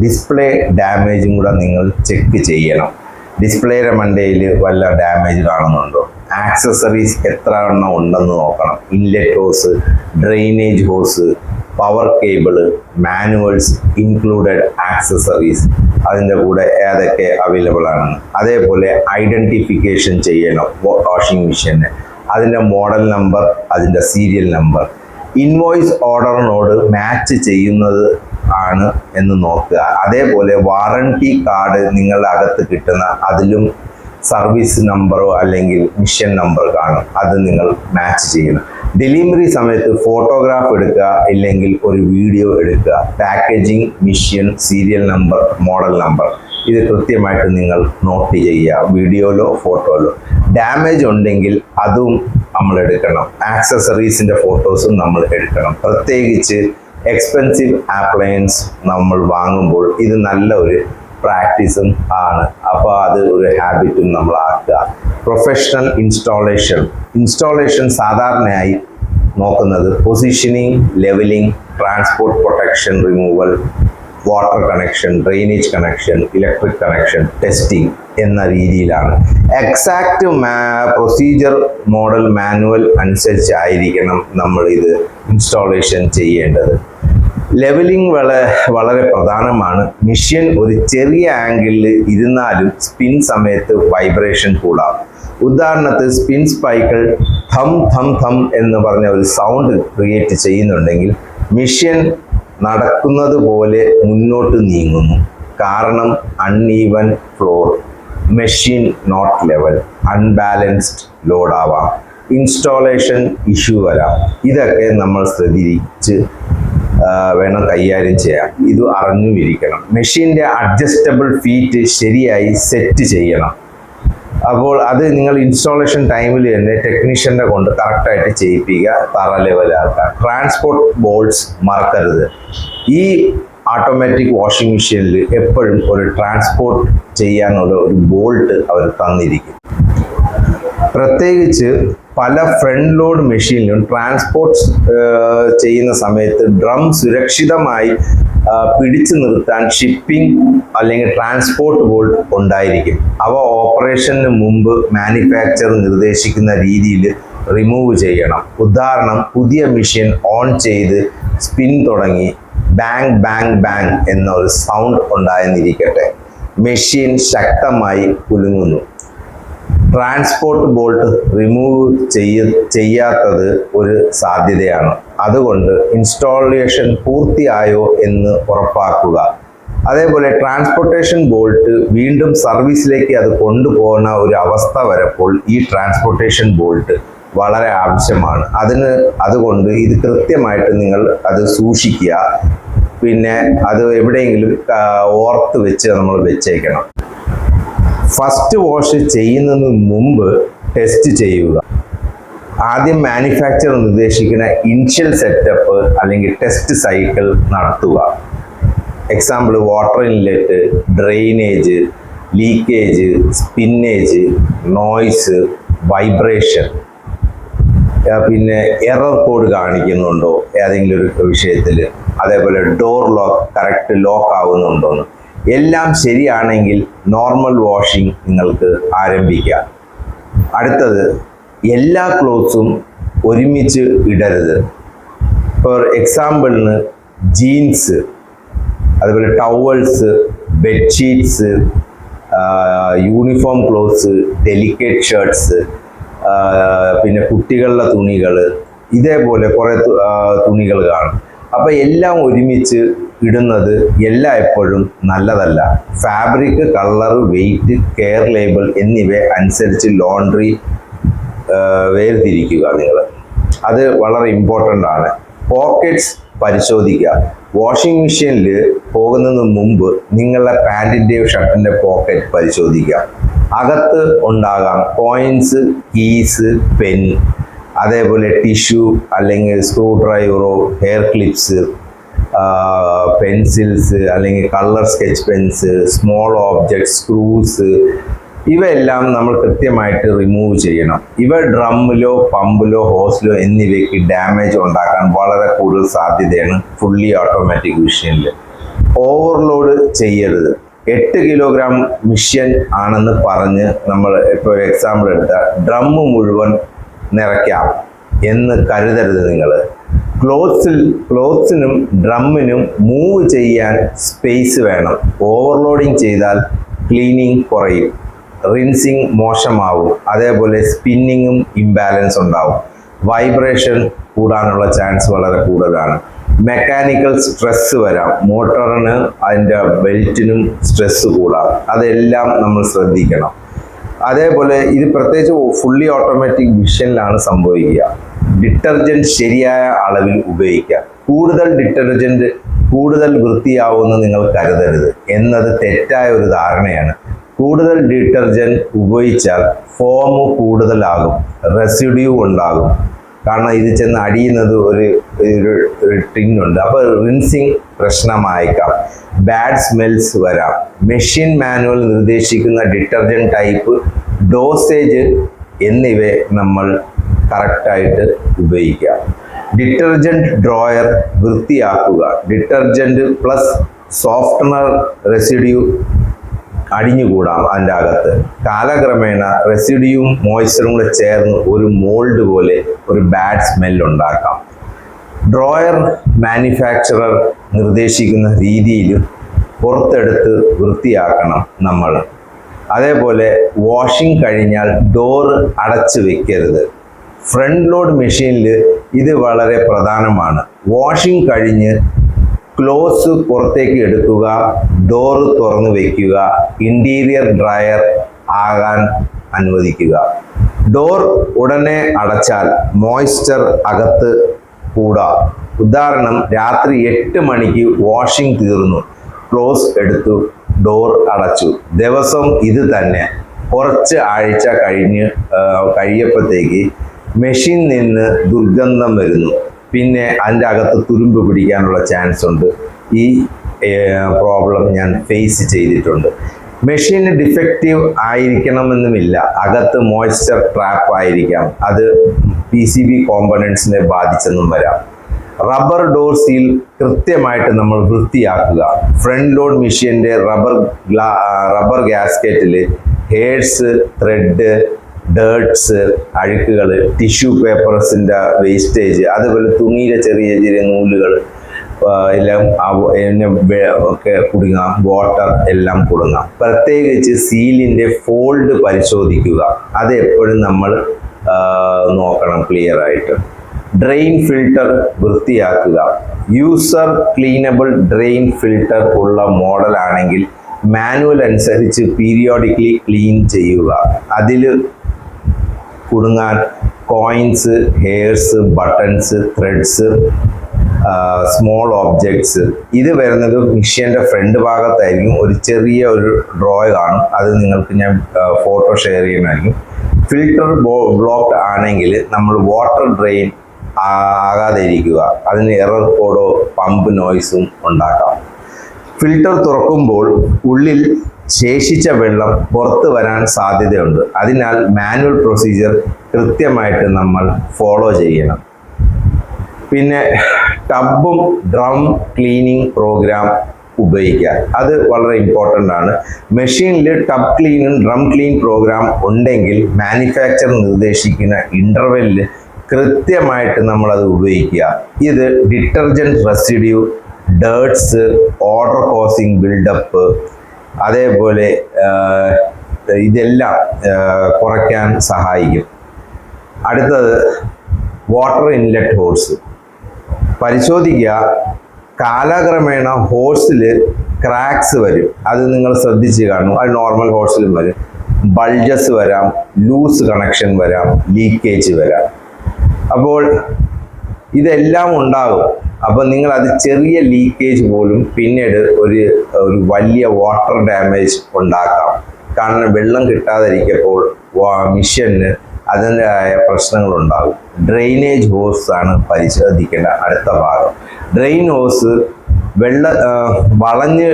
ഡിസ്പ്ലേ ഡാമേജും കൂടെ നിങ്ങൾ ചെക്ക് ചെയ്യണം. ഡിസ്പ്ലേയുടെ മണ്ടയിൽ വല്ല ഡാമേജ് കാണുന്നുണ്ടോ, ആക്സസറീസ് എത്ര എണ്ണം ഉണ്ടെന്ന് നോക്കണം. Inlet hose, drainage hose, power cable, manuals, included accessories അതിൻ്റെ കൂടെ ഏതൊക്കെ അവൈലബിൾ ആണെന്ന്. അതേപോലെ ഐഡൻറ്റിഫിക്കേഷൻ ചെയ്യണം വാഷിംഗ് മെഷീന്. അതിൻ്റെ മോഡൽ നമ്പർ, അതിൻ്റെ സീരിയൽ നമ്പർ, ഇൻവോയ്സ് ഓർഡറിനോട് മാച്ച് ചെയ്യുന്നത് ആണ് എന്ന് നോക്കുക. അതേപോലെ വാറണ്ടി കാർഡ് നിങ്ങളുടെ അകത്ത് കിട്ടുന്ന അതിലും സർവീസ് നമ്പറോ അല്ലെങ്കിൽ മിഷൻ നമ്പർ കാണും, അത് നിങ്ങൾ മാച്ച് ചെയ്യണം. ഡെലിവറി സമയത്ത് ഫോട്ടോഗ്രാഫ് എടുക്കുക, ഇല്ലെങ്കിൽ ഒരു വീഡിയോ എടുക്കുക. Packaging, mission, serial number, model number ഇത് കൃത്യമായിട്ട് നിങ്ങൾ നോട്ട് ചെയ്യുക, വീഡിയോയിലോ ഫോട്ടോയിലോ. ഡാമേജ് ഉണ്ടെങ്കിൽ അതും നമ്മൾ എടുക്കണം. ആക്സസറീസിൻ്റെ ഫോട്ടോസും നമ്മൾ എടുക്കണം. പ്രത്യേകിച്ച് എക്സ്പെൻസീവ് അപ്ലയൻസ് നമ്മൾ വാങ്ങുമ്പോൾ ഇത് നല്ല ഒരു പ്രാക്ടീസും ആണ്. അപ്പോൾ അത് ഒരു ഹാബിറ്റും നമ്മൾ ആക്കുക. പ്രൊഫഷണൽ ഇൻസ്റ്റാളേഷൻ സാധാരണയായി നോക്കുന്നത് positioning, levelling, transport protection removal, water connection, drainage connection, electric connection, testing എന്ന രീതിയിലാണ്. എക്സാക്റ്റ് പ്രൊസീജിയർ മോഡൽ മാനുവൽ അനുസരിച്ചായിരിക്കണം നമ്മൾ ഇത് ഇൻസ്റ്റാളേഷൻ ചെയ്യേണ്ടത്. ലെവലിംഗ് വളരെ പ്രധാനമാണ്. മെഷീൻ ഒരു ചെറിയ ആംഗിളിൽ ഇരുന്നാലും സ്പിൻ സമയത്ത് വൈബ്രേഷൻ കൂടാം. ഉദാഹരണത്തിന് സ്പിൻ സ്പൈക്കിൾ ഥം ഥം ഥം എന്ന് പറഞ്ഞ ഒരു സൗണ്ട് ക്രിയേറ്റ് ചെയ്യുന്നുണ്ടെങ്കിൽ മെഷീൻ നടക്കുന്നത് പോലെ മുന്നോട്ട് നീങ്ങുന്നു. കാരണം uneven floor, machine not level, unbalanced load ആവാം, ഇൻസ്റ്റാളേഷൻ ഇഷ്യൂ വരാം. ഇതൊക്കെ നമ്മൾ ശ്രദ്ധിച്ച് വേണം കൈകാര്യം ചെയ്യാൻ. ഇത് അറിഞ്ഞുമിരിക്കണം. മെഷീൻ്റെ അഡ്ജസ്റ്റബിൾ ഫീറ്റ് ശരിയായി സെറ്റ് ചെയ്യണം. അപ്പോൾ അത് നിങ്ങൾ ഇൻസ്റ്റാളേഷൻ ടൈമിൽ തന്നെ ടെക്നീഷ്യൻ്റെ കൊണ്ട് കറക്റ്റായിട്ട് ചെയ്യിപ്പിക്കുക, തറ ലെവലാക്കുക. ട്രാൻസ്പോർട്ട് ബോൾട്ട്സ് മറക്കരുത്. ഈ ഓട്ടോമാറ്റിക് വാഷിംഗ് മെഷീനിൽ എപ്പോഴും ഒരു ട്രാൻസ്പോർട്ട് ചെയ്യാനുള്ള ഒരു ബോൾട്ട് അവർ തന്നിരിക്കും. പ്രത്യേകിച്ച് പല ഫ്രണ്ട് ലോഡ് മെഷീനിലും ട്രാൻസ്പോർട്ട് ചെയ്യുന്ന സമയത്ത് ഡ്രം സുരക്ഷിതമായി പിടിച്ചു നിർത്താൻ ഷിപ്പിംഗ് അല്ലെങ്കിൽ ട്രാൻസ്പോർട്ട് ബോൾട്ട് ഉണ്ടായിരിക്കും. അവ ഓപ്പറേഷന് മുമ്പ് മാനുഫാക്ചർ നിർദ്ദേശിക്കുന്ന രീതിയിൽ റിമൂവ് ചെയ്യണം. ഉദാഹരണം, പുതിയ മെഷീൻ ഓൺ ചെയ്ത് സ്പിൻ തുടങ്ങി ബാങ് ബാങ് ബാങ് എന്നൊരു സൗണ്ട് ഉണ്ടായെന്നിരിക്കട്ടെ, മെഷീൻ ശക്തമായി കുലുങ്ങുന്നു. ട്രാൻസ്പോർട്ട് ബോൾട്ട് റിമൂവ് ചെയ്യാത്തത് ഒരു സാധ്യതയാണ്. അതുകൊണ്ട് ഇൻസ്റ്റാളേഷൻ പൂർത്തിയായോ എന്ന് ഉറപ്പാക്കുക. അതേപോലെ ട്രാൻസ്പോർട്ടേഷൻ ബോൾട്ട് വീണ്ടും സർവീസിലേക്ക് അത് കൊണ്ടുപോകുന്ന ഒരു അവസ്ഥ വരപ്പോൾ ഈ ട്രാൻസ്പോർട്ടേഷൻ ബോൾട്ട് വളരെ ആവശ്യമാണ്. അതുകൊണ്ട് ഇത് കൃത്യമായിട്ട് നിങ്ങൾ അത് സൂക്ഷിക്കുക. പിന്നെ അത് എവിടെയെങ്കിലും ഓർത്ത് വെച്ച് നമ്മൾ വെച്ചേക്കണം. ഫസ്റ്റ് വാഷ് ചെയ്യുന്നതിന് മുമ്പ് ടെസ്റ്റ് ചെയ്യുക. ആദ്യം മാനുഫാക്ചർ നിർദ്ദേശിക്കുന്ന ഇനിഷ്യൽ സെറ്റപ്പ് അല്ലെങ്കിൽ ടെസ്റ്റ് സൈക്കിൾ നടത്തുക. Example, water inlet, drainage, leakage, spinnage, noise, vibration, പിന്നെ എറർ കോഡ് കാണിക്കുന്നുണ്ടോ ഏതെങ്കിലും ഒരു വിഷയത്തിൽ, അതേപോലെ ഡോർ ലോക്ക് കറക്റ്റ് ലോക്ക് ആവുന്നുണ്ടോന്ന്. എല്ലാം ശരിയാണെങ്കിൽ നോർമൽ വാഷിംഗ് നിങ്ങൾക്ക് ആരംഭിക്കാം. അടുത്തത്, എല്ലാ ക്ലോത്ത്സും ഒരുമിച്ച് ഇടരുത്. ഫോർ എക്സാമ്പിളിന് ജീൻസ്, അതുപോലെ towels, bedsheets, uniform clothes, delicate shirts, പിന്നെ കുട്ടികളുടെ തുണികൾ, ഇതേപോലെ കുറേ തുണികൾ കാണും. അപ്പോൾ എല്ലാം ഒരുമിച്ച് ഇടുന്നത് എപ്പോഴും നല്ലതല്ല. Fabric, colour, weight, care label എന്നിവ അനുസരിച്ച് ലോണ്ട്രി വേർതിരിക്കുക നിങ്ങൾ. അത് വളരെ ഇമ്പോർട്ടൻ്റ് ആണ്. പോക്കറ്റ്സ് പരിശോധിക്കുക. വാഷിംഗ് മെഷീനിൽ പോകുന്നതിന് മുമ്പ് നിങ്ങളുടെ പാൻറ്റിൻ്റെയോ ഷർട്ടിൻ്റെ പോക്കറ്റ് പരിശോധിക്കുക. അകത്ത് ഉണ്ടാകാം കോയിൻസ്, കീസ്, പെൻ, അതേപോലെ ടിഷ്യൂ അല്ലെങ്കിൽ സ്ക്രൂ ഡ്രൈവറോ ഹെയർ ക്ലിപ്സ്, പെൻസിൽസ് അല്ലെങ്കിൽ colour sketch pens, small objects, screws, ഇവയെല്ലാം നമ്മൾ കൃത്യമായിട്ട് റിമൂവ് ചെയ്യണം. ഇവ ഡ്രമ്മിലോ പമ്പിലോ ഹോസിലോ എന്നിവയ്ക്ക് ഡാമേജ് ഉണ്ടാക്കാൻ വളരെ കൂടുതൽ സാധ്യതയാണ് ഫുള്ളി ഓട്ടോമാറ്റിക് മെഷീനിൽ. ഓവർലോഡ് ചെയ്യരുത്. 8 കിലോഗ്രാം മെഷീൻ ആണെന്ന് പറഞ്ഞ് നമ്മൾ ഇപ്പോൾ ഒരു എക്സാമ്പിൾ എടുത്താൽ ഡ്രമ്മ് മുഴുവൻ നിറയ്ക്കാം എന്ന് കരുതരുത് നിങ്ങൾ. ക്ലോത്ത്സിനും ഡ്രമ്മിനും മൂവ് ചെയ്യാൻ സ്പേസ് വേണം. ഓവർലോഡിങ് ചെയ്താൽ ക്ലീനിങ് കുറയും, റിൻസിങ് മോശമാവും, അതേപോലെ സ്പിന്നിങ്ങും ഇംബാലൻസ് ഉണ്ടാവും, വൈബ്രേഷൻ കൂടാനുള്ള ചാൻസ് വളരെ കൂടുതലാണ്. മെക്കാനിക്കൽ സ്ട്രെസ് വരാം, മോട്ടറിന് അതിൻ്റെ ബെൽറ്റിനും സ്ട്രെസ് കൂടാം. അതെല്ലാം നമ്മൾ ശ്രദ്ധിക്കണം. അതേപോലെ ഇത് പ്രത്യേകിച്ച് ഫുള്ളി ഓട്ടോമാറ്റിക് മെഷീനിലാണ് സംഭവിക്കുക. ഡിറ്റർജൻറ്റ് ശരിയായ അളവിൽ ഉപയോഗിക്കുക. കൂടുതൽ ഡിറ്റർജൻറ്റ് കൂടുതൽ വൃത്തിയാവുമെന്ന് നിങ്ങൾ കരുതരുത് എന്നത് തെറ്റായ ഒരു ധാരണയാണ്. കൂടുതൽ ഡിറ്റർജൻറ്റ് ഉപയോഗിച്ചാൽ ഫോം കൂടുതലാകും, റെസിഡ്യൂ ഉണ്ടാകും. കാരണം ഇത് ചെന്ന് അടിയുന്നത് ഒരു ടിന്നുണ്ട്. അപ്പോൾ റിൻസിങ് പ്രശ്നമായേക്കാം, ബാഡ് സ്മെൽസ് വരാം. മെഷീൻ മാനുവൽ നിർദ്ദേശിക്കുന്ന ഡിറ്റർജൻറ്റ് ടൈപ്പ്, ഡോസേജ് എന്നിവ നമ്മൾ കറക്റ്റായിട്ട് ഉപയോഗിക്കുക. ഡിറ്റർജൻറ്റ് ഡ്രോയർ വൃത്തിയാക്കുക. ഡിറ്റർജൻറ്റ് പ്ലസ് സോഫ്റ്റ്നർ റെസിഡ്യൂ അടിഞ്ഞുകൂടാം അതിൻ്റെ അകത്ത്. കാലക്രമേണ റെസിഡ്യൂവും മോയ്സ്ചറും കൂടെ ചേർന്ന് ഒരു മോൾഡ് പോലെ ഒരു ബാഡ് സ്മെല്ലുണ്ടാക്കാം. ഡ്രോയർ മാനുഫാക്ചറർ നിർദ്ദേശിക്കുന്ന രീതിയിൽ പുറത്തെടുത്ത് വൃത്തിയാക്കണം നമ്മൾ. അതേപോലെ വാഷിംഗ് കഴിഞ്ഞാൽ ഡോറ് അടച്ചു വെക്കരുത്. ഫ്രണ്ട് ലോഡ് മെഷീനിൽ ഇത് വളരെ പ്രധാനമാണ്. വാഷിംഗ് കഴിഞ്ഞ് ക്ലോസ് പുറത്തേക്ക് എടുക്കുക, ഡോറ് തുറന്നു വയ്ക്കുക, ഇൻറ്റീരിയർ ഡ്രയർ ആകാൻ അനുവദിക്കുക. ഡോർ ഉടനെ അടച്ചാൽ മോയ്സ്ചർ അകത്ത് കൂടാ. ഉദാഹരണം, രാത്രി 8 മണിക്ക് വാഷിംഗ് തീർന്നു, ക്ലോസ് എടുത്തു, ഡോർ അടച്ചു. ദിവസം ഇത് തന്നെ. കുറച്ച് ആഴ്ച കഴിയപ്പോഴത്തേക്ക് മെഷീൻ നിന്ന് ദുർഗന്ധം വരുന്നു. പിന്നെ അതിൻ്റെ അകത്ത് തുരുമ്പ് പിടിക്കാനുള്ള ചാൻസ് ഉണ്ട്. ഈ പ്രോബ്ലം ഞാൻ ഫേസ് ചെയ്തിട്ടുണ്ട്. മെഷീന് ഡിഫക്റ്റീവ് ആയിരിക്കണമെന്നുമില്ല, അകത്ത് മോയ്സ്ചർ ട്രാപ്പ് ആയിരിക്കാം. അത് PCB കോമ്പണൻസിനെ ബാധിച്ചെന്നും വരാം. റബ്ബർ ഡോർ സീൽ കൃത്യമായിട്ട് നമ്മൾ വൃത്തിയാക്കുക. ഫ്രണ്ട് ലോഡ് മെഷീൻ്റെ റബ്ബർ ഗ്യാസ്കറ്റിൽ ഹെയർസ്, ത്രെഡ്, ഡേർട്സ്, അഴുക്കുകൾ, ടിഷ്യൂ പേപ്പേഴ്സിൻ്റെ വേസ്റ്റേജ്, അതുപോലെ തുണിയിലെ ചെറിയ ചെറിയ നൂലുകൾ എല്ലാം ഒക്കെ കുടുങ്ങാം. വാട്ടർ എല്ലാം കുടുങ്ങാം. പ്രത്യേകിച്ച് സീലിൻ്റെ ഫോൾഡ് പരിശോധിക്കുക. അത് എപ്പോഴും നമ്മൾ നോക്കണം ക്ലിയർ ആയിട്ട്. ഡ്രെയിൻ ഫിൽട്ടർ വൃത്തിയാക്കുക. യൂസർ ക്ലീനബിൾ ഡ്രെയിൻ ഫിൽട്ടർ ഉള്ള മോഡലാണെങ്കിൽ മാനുവൽ അനുസരിച്ച് പീരിയോഡിക്കലി ക്ലീൻ ചെയ്യുക. അതിൽ കുടുങ്ങാൻ coins, hairs, buttons, threads, small objects ഇത് വരുന്നത് മെഷീൻ്റെ ഫ്രണ്ട് ഭാഗത്തായിരിക്കും. ഒരു ചെറിയ ഒരു ഡ്രോയ് കാണും. അത് നിങ്ങൾക്ക് ഞാൻ ഫോട്ടോ ഷെയർ ചെയ്യുന്നതായിരിക്കും. ഫിൽട്ടർ ബ്ലോക്ക്ഡ് ആണെങ്കിൽ നമ്മൾ വാട്ടർ ഡ്രെയിൻ ആകാതെ ഇരിക്കുക. അതിന് എറർ കോഡോ പമ്പ് നോയ്സും ഉണ്ടാക്കാം. ഫിൽട്ടർ തുറക്കുമ്പോൾ ഉള്ളിൽ ശേഷിച്ച വെള്ളം പുറത്ത് വരാൻ സാധ്യതയുണ്ട്. അതിനാൽ മാനുവൽ പ്രൊസീജിയർ കൃത്യമായിട്ട് നമ്മൾ ഫോളോ ചെയ്യണം. പിന്നെ ടബും ഡ്രം ക്ലീനിങ് പ്രോഗ്രാം ഉപയോഗിക്കുക. അത് വളരെ ഇമ്പോർട്ടൻ്റ് ആണ്. മെഷീനിൽ ടബ് ക്ലീനും ഡ്രം ക്ലീൻ പ്രോഗ്രാം ഉണ്ടെങ്കിൽ മാനുഫാക്ചർ നിർദ്ദേശിക്കുന്ന ഇൻ്റർവെല്ലിൽ കൃത്യമായിട്ട് നമ്മളത് ഉപയോഗിക്കുക. ഇത് detergent residue, dirts, odour causing buildup, അതേപോലെ ഇതെല്ലാം കുറയ്ക്കാൻ സഹായിക്കും. അടുത്തത് വാട്ടർ ഇൻലെറ്റ് ഹോഴ്സ് പരിശോധിക്കുക. കാലക്രമേണ ഹോഴ്സിൽ ക്രാക്സ് വരും. അത് നിങ്ങൾ ശ്രദ്ധിച്ച് കാണും. അത് നോർമൽ ഹോഴ്സിലും വരും. ബൾജസ് വരാം, ലൂസ് കണക്ഷൻ വരാം, ലീക്കേജ് വരാം. അപ്പോൾ ഇതെല്ലാം ഉണ്ടാകും. അപ്പോൾ നിങ്ങൾ അത് ചെറിയ ലീക്കേജ് പോലും പിന്നീട് ഒരു വലിയ വാട്ടർ ഡാമേജ് ഉണ്ടാക്കാം. കാരണം വെള്ളം കിട്ടാതിരിക്കുമ്പോൾ മിഷ്യന് അതിൻ്റെതായ പ്രശ്നങ്ങളുണ്ടാകും. ഡ്രെയിനേജ് ഹോസ് ആണ് പരിശോധിക്കേണ്ട അടുത്ത ഭാഗം. ഡ്രെയിൻ ഹോസ് വളഞ്ഞ്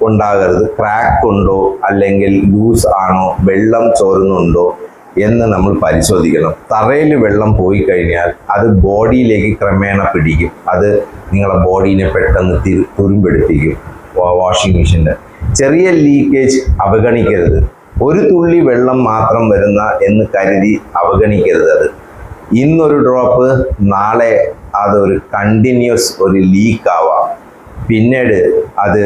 ഉണ്ടാകരുത്. ക്രാക്ക് ഉണ്ടോ അല്ലെങ്കിൽ ലൂസ് ആണോ, വെള്ളം ചോരുന്നുണ്ടോ എന്ന് നമ്മൾ പരിശോധിക്കണം. തറയിൽ വെള്ളം പോയി കഴിഞ്ഞാൽ അത് ബോഡിയിലേക്ക് ക്രമേണ പിടിക്കും. അത് നിങ്ങളുടെ ബോഡീനെ പെട്ടെന്ന് തുരുമ്പെടുപ്പിക്കും. വാഷിംഗ് മെഷീൻ്റെ ചെറിയ ലീക്കേജ് അവഗണിക്കരുത്. ഒരു തുള്ളി വെള്ളം മാത്രം വരുന്ന എന്ന് കരുതി അവഗണിക്കരുത്. അത് ഇന്നൊരു ഡ്രോപ്പ്, നാളെ അതൊരു കണ്ടിന്യൂസ് ഒരു ലീക്ക് ആവാം. പിന്നീട് അത്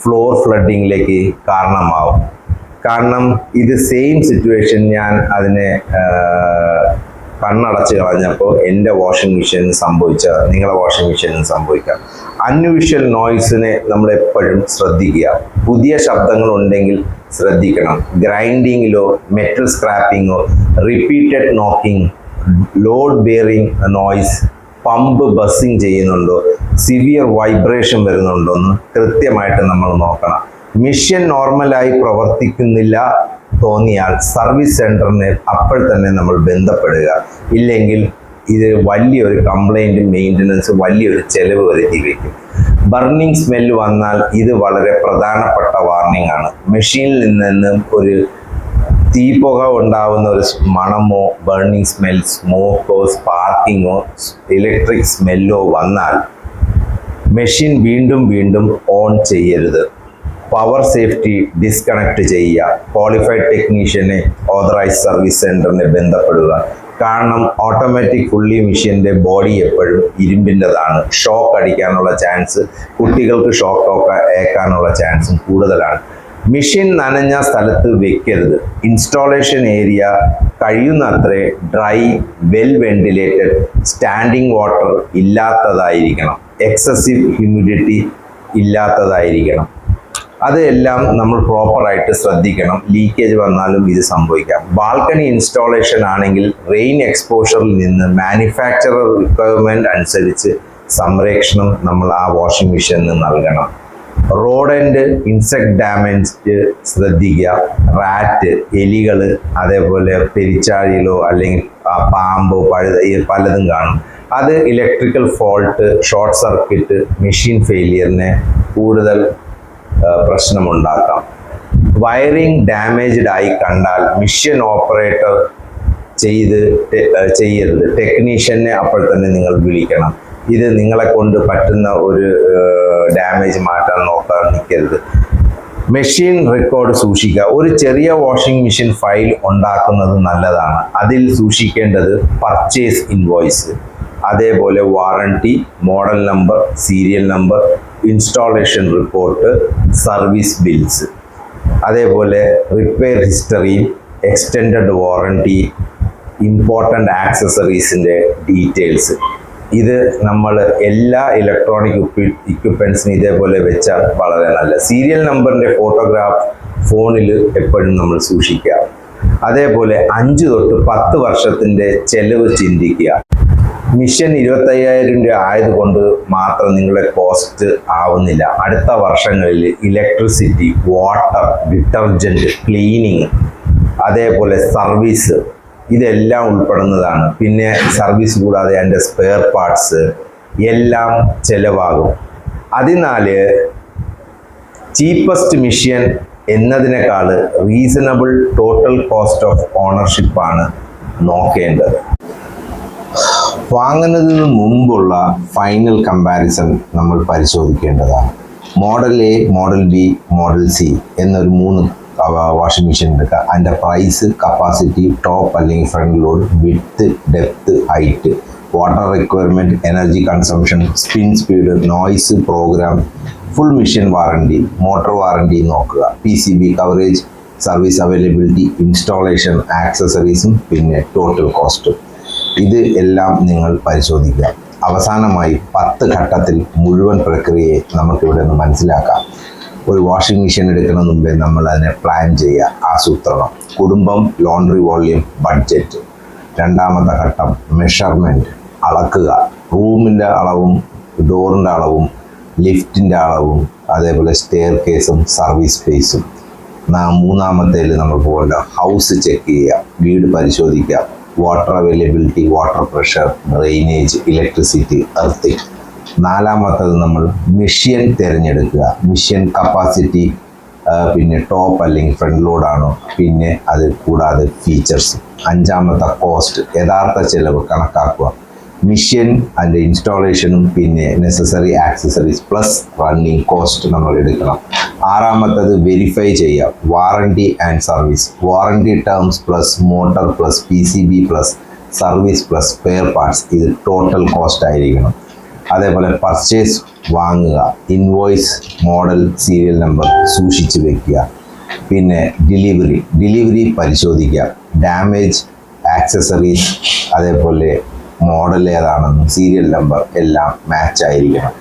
ഫ്ലോർ ഫ്ലഡിങ്ങിലേക്ക് കാരണമാവും. കാരണം ഇത് സെയിം സിറ്റുവേഷൻ ഞാൻ അതിനെ കണ്ണടച്ച് കളഞ്ഞപ്പോൾ എൻ്റെ വാഷിംഗ് മെഷീനിൽ സംഭവിച്ചത് നിങ്ങളുടെ വാഷിംഗ് മെഷീനിൽ സംഭവിക്കാം. അൺയൂഷ്വൽ നോയ്സിനെ നമ്മൾ എപ്പോഴും ശ്രദ്ധിക്കുക. പുതിയ ശബ്ദങ്ങൾ ഉണ്ടെങ്കിൽ ശ്രദ്ധിക്കണം. ഗ്രൈൻഡിങ്ങിലോ മെറ്റൽ സ്ക്രാപ്പിങ്ങോ, repeated knocking, load bearing noise, pump buzzing ചെയ്യുന്നുണ്ടോ, സിവിയർ വൈബ്രേഷൻ വരുന്നുണ്ടോ എന്ന് കൃത്യമായിട്ട് നമ്മൾ നോക്കണം. മെഷീൻ നോർമലായി പ്രവർത്തിക്കുന്നില്ല തോന്നിയാൽ സർവീസ് സെൻറ്ററിനെ അപ്പോൾ തന്നെ നമ്മൾ ബന്ധപ്പെടുക. ഇല്ലെങ്കിൽ ഇത് വലിയൊരു കംപ്ലൈൻറ്റ്, മെയിൻ്റനൻസ് വലിയൊരു ചെലവ് വരുത്തി വയ്ക്കും. ബർണിങ് സ്മെല്ല് വന്നാൽ ഇത് വളരെ പ്രധാനപ്പെട്ട വാർണിംഗ് ആണ്. മെഷീനിൽ നിന്നും ഒരു തീപ്പുക ഉണ്ടാവുന്ന ഒരു മണമോ ബേണിംഗ് സ്മെൽ, സ്മോക്കോ സ്പാർക്കിങ്ങോ ഇലക്ട്രിക് സ്മെല്ലോ വന്നാൽ മെഷീൻ വീണ്ടും വീണ്ടും ഓൺ ചെയ്യരുത്. പവർ സേഫ്റ്റി ഡിസ്കണക്ട് ചെയ്യുക. ക്വാളിഫൈഡ് ടെക്നീഷ്യനെ ഓതറൈസ് സർവീസ് സെൻ്ററിനെ ബന്ധപ്പെടുക. കാരണം ഓട്ടോമാറ്റിക് ഫുള്ളി മെഷീൻ്റെ ബോഡി എപ്പോഴും ഇരുമ്പിൻ്റെതാണ്. ഷോക്ക് അടിക്കാനുള്ള ചാൻസ്, കുട്ടികൾക്ക് ഷോക്ക് ഏൽക്കാനുള്ള ചാൻസും കൂടുതലാണ്. മെഷീൻ നനഞ്ഞ സ്ഥലത്ത് വെക്കരുത്. ഇൻസ്റ്റാളേഷൻ ഏരിയ കഴിയുന്നത്രേ dry, well ventilated, standing water ഇല്ലാത്തതായിരിക്കണം. എക്സസീവ് ഹ്യൂമിഡിറ്റി ഇല്ലാത്തതായിരിക്കണം. അതെല്ലാം നമ്മൾ പ്രോപ്പറായിട്ട് ശ്രദ്ധിക്കണം. ലീക്കേജ് വന്നാലും ഇത് സംഭവിക്കാം. ബാൽക്കണി ഇൻസ്റ്റാളേഷൻ ആണെങ്കിൽ റെയിൻ എക്സ്പോഷറിൽ നിന്ന് മാനുഫാക്ചറർ റിക്വയർമെൻറ്റ് അനുസരിച്ച് സംരക്ഷണം നമ്മൾ ആ വാഷിംഗ് മെഷീനിന് നൽകണം. റോഡൻഡ് ഇൻസെക്ട് ഡാമേജ് ശ്രദ്ധിക്കുക. റാറ്റ്, എലികൾ, അതേപോലെ പെരിച്ചാഴികളോ അല്ലെങ്കിൽ പാമ്പോ പലതും കാണും. അത് electrical fault, short circuit, machine ഫെയിലിയറിനെ കൂടുതൽ പ്രശ്നമുണ്ടാക്കാം. വയറിംഗ് ഡാമേജ്ഡ് ആയി കണ്ടാൽ മിഷൻ ഓപ്പറേറ്റർ ചെയ്യരുത്. ടെക്നീഷ്യനെ അപ്പോൾ തന്നെ നിങ്ങൾ വിളിക്കണം. ഇത് നിങ്ങളെ കൊണ്ട് പറ്റുന്ന ഒരു ഡാമേജ് മാറ്റാൻ നോക്കാൻ നിൽക്കരുത്. മെഷീൻ റെക്കോർഡ് സൂക്ഷിക്കുക. ഒരു ചെറിയ വാഷിംഗ് മെഷീൻ ഫയൽ ഉണ്ടാക്കുന്നത് നല്ലതാണ്. അതിൽ സൂക്ഷിക്കേണ്ടത് പർച്ചേസ് ഇൻവോയ്സ്, അതേപോലെ warranty, model number, serial number, installation report, service bills, അതേപോലെ repair history, extended warranty, important ആക്സസറീസിൻ്റെ ഡീറ്റെയിൽസ്. ഇത് നമ്മൾ എല്ലാ ഇലക്ട്രോണിക് ഇക്വിപ്മെൻറ്റ്സിനും ഇതേപോലെ വെച്ചാൽ വളരെ നല്ല. സീരിയൽ നമ്പറിൻ്റെ ഫോട്ടോഗ്രാഫ് ഫോണിൽ എപ്പോഴും നമ്മൾ സൂക്ഷിക്കുക. അതേപോലെ 5 തൊട്ട് 10 വർഷത്തിൻ്റെ ചെലവ് ചിന്തിക്കുക. മിഷൻ 25,000 രൂപ ആയതുകൊണ്ട് മാത്രം നിങ്ങളുടെ കോസ്റ്റ് ആവുന്നില്ല. അടുത്ത വർഷങ്ങളിൽ ഇലക്ട്രിസിറ്റി, വാട്ടർ, ഡിറ്റർജൻറ്റ്, ക്ലീനിങ്, അതേപോലെ സർവീസ് ഇതെല്ലാം ഉൾപ്പെടുന്നതാണ്. പിന്നെ സർവീസ് കൂടാതെ അതിൻ്റെ സ്പെയർ പാർട്സ് എല്ലാം ചിലവാകും. അതിനാൽ ചീപ്പസ്റ്റ് മിഷൻ എന്നതിനേക്കാൾ റീസണബിൾ ടോട്ടൽ കോസ്റ്റ് ഓഫ് ഓണർഷിപ്പാണ് നോക്കേണ്ടത്. വാങ്ങുന്നതിന് മുമ്പുള്ള ഫൈനൽ കമ്പാരിസൺ നമ്മൾ പരിശോധിക്കേണ്ടതാണ്. Model A, model B, model C എന്നൊരു 3 വാഷിംഗ് മെഷീൻ എടുക്കുക. അതിൻ്റെ പ്രൈസ്, കപ്പാസിറ്റി, ടോപ്പ് അല്ലെങ്കിൽ front load, width, depth, height, water requirement, energy consumption, spin speed, noise, programme, full machine warranty, motor warranty നോക്കുക. PCB coverage, service availability, installation, ആക്സസറീസും പിന്നെ total കോസ്റ്റും. ഇത് എല്ലാം നിങ്ങൾ പരിശോധിക്കുക. അവസാനമായി 10 ഘട്ടത്തിൽ മുഴുവൻ പ്രക്രിയയെ നമുക്കിവിടെ നിന്ന് മനസ്സിലാക്കാം. ഒരു വാഷിംഗ് മെഷീൻ എടുക്കുന്ന മുമ്പേ നമ്മൾ അതിനെ പ്ലാൻ ചെയ്യുക. ആസൂത്രണം, കുടുംബം, ലോണ്ടറി വോള്യൂം, ബഡ്ജറ്റ്. രണ്ടാമത്തെ ഘട്ടം മെഷർമെൻറ്റ്, അളക്കുക. റൂമിൻ്റെ അളവും ഡോറിൻ്റെ അളവും ലിഫ്റ്റിൻ്റെ അളവും അതേപോലെ സ്റ്റെയർ കേസും സർവീസ് സ്പേസും. മൂന്നാമത്തേൽ നമ്മൾ പോകേണ്ട ഹൗസ് ചെക്ക് ചെയ്യുക, വീട് പരിശോധിക്കുക. Water availability, water pressure, drainage, electricity, earthing. നാലാമത്തത് നമ്മൾ മെഷീൻ തിരഞ്ഞെടുക്കുക. മെഷീൻ കപ്പാസിറ്റി, പിന്നെ ടോപ്പ് അല്ലെങ്കിൽ ഫ്രണ്ട് ലോഡാണോ, പിന്നെ അത് കൂടാതെ ഫീച്ചേഴ്സ്. അഞ്ചാമത്തെ കോസ്റ്റ്, യഥാർത്ഥ ചെലവ് കണക്കാക്കുക. മെഷീൻ, അതിൻ്റെ ഇൻസ്റ്റാളേഷനും പിന്നെ necessary accessories plus running cost നമ്മൾ എടുക്കണം. ആറാമത്തത് വെരിഫൈ ചെയ്യുക. Warranty and service, warranty terms plus motor plus PCB plus service plus spare parts. ഇത് ടോട്ടൽ കോസ്റ്റ് ആയിരിക്കണം. അതേപോലെ പർച്ചേസ്, വാങ്ങുക. ഇൻവോയ്സ്, മോഡൽ, സീരിയൽ നമ്പർ സൂക്ഷിച്ച് വെക്കുക. പിന്നെ ഡെലിവറി പരിശോധിക്കുക. ഡാമേജ്, ആക്സസറീസ്, അതേപോലെ മോഡൽ ഏതാണെന്നും സീരിയൽ നമ്പർ എല്ലാം മാച്ച് ആയിരിക്കണം.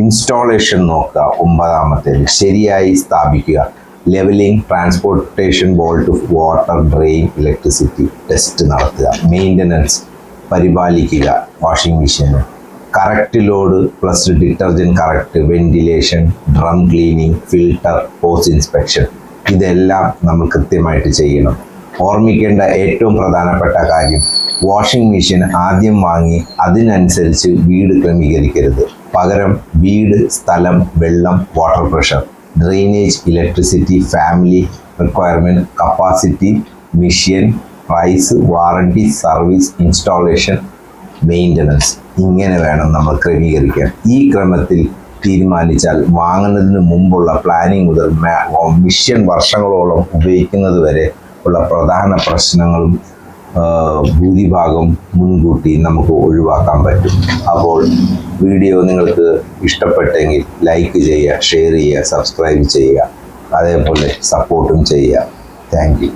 ഇൻസ്റ്റാളേഷൻ നോക്കുക. 9ാമത്തേത് ശരിയായി സ്ഥാപിക്കുക. Levelling, transportation bolt, water, drain, electricity test നടത്തുക. മെയിൻ്റനൻസ്, പരിപാലിക്കുക വാഷിംഗ് മെഷീന്. Correct load plus detergent correct, ventilation, drum cleaning, filter, post inspection ഇതെല്ലാം നമ്മൾ കൃത്യമായിട്ട് ചെയ്യണം. ഓർമ്മിക്കേണ്ട ഏറ്റവും പ്രധാനപ്പെട്ട കാര്യം, വാഷിംഗ് മെഷീൻ ആദ്യം വാങ്ങി അതിനനുസരിച്ച് വീട് ക്രമീകരിക്കരുത്. പകരം വീട്, സ്ഥലം, വെള്ളം, water pressure, drainage, electricity, family requirement, capacity, machine, price, warranty, service, installation, maintenance, ഇങ്ങനെ വേണം നമ്മൾ ക്രമീകരിക്കാൻ. ഈ ക്രമത്തിൽ തീരുമാനിച്ചാൽ വാങ്ങുന്നതിന് മുമ്പുള്ള പ്ലാനിങ് മുതൽ മിഷ്യൻ വർഷങ്ങളോളം ഉപയോഗിക്കുന്നത് വരെ ഉള്ള പ്രധാന പ്രശ്നങ്ങളും ഭൂരിഭാഗം മുൻകൂട്ടി നമുക്ക് ഒഴിവാക്കാൻ പറ്റും. അപ്പോൾ വീഡിയോ നിങ്ങൾക്ക് ഇഷ്ടപ്പെട്ടെങ്കിൽ ലൈക്ക് ചെയ്യുക, ഷെയർ ചെയ്യുക, സബ്സ്ക്രൈബ് ചെയ്യുക, അതേപോലെ സപ്പോർട്ടും ചെയ്യുക. Thank you.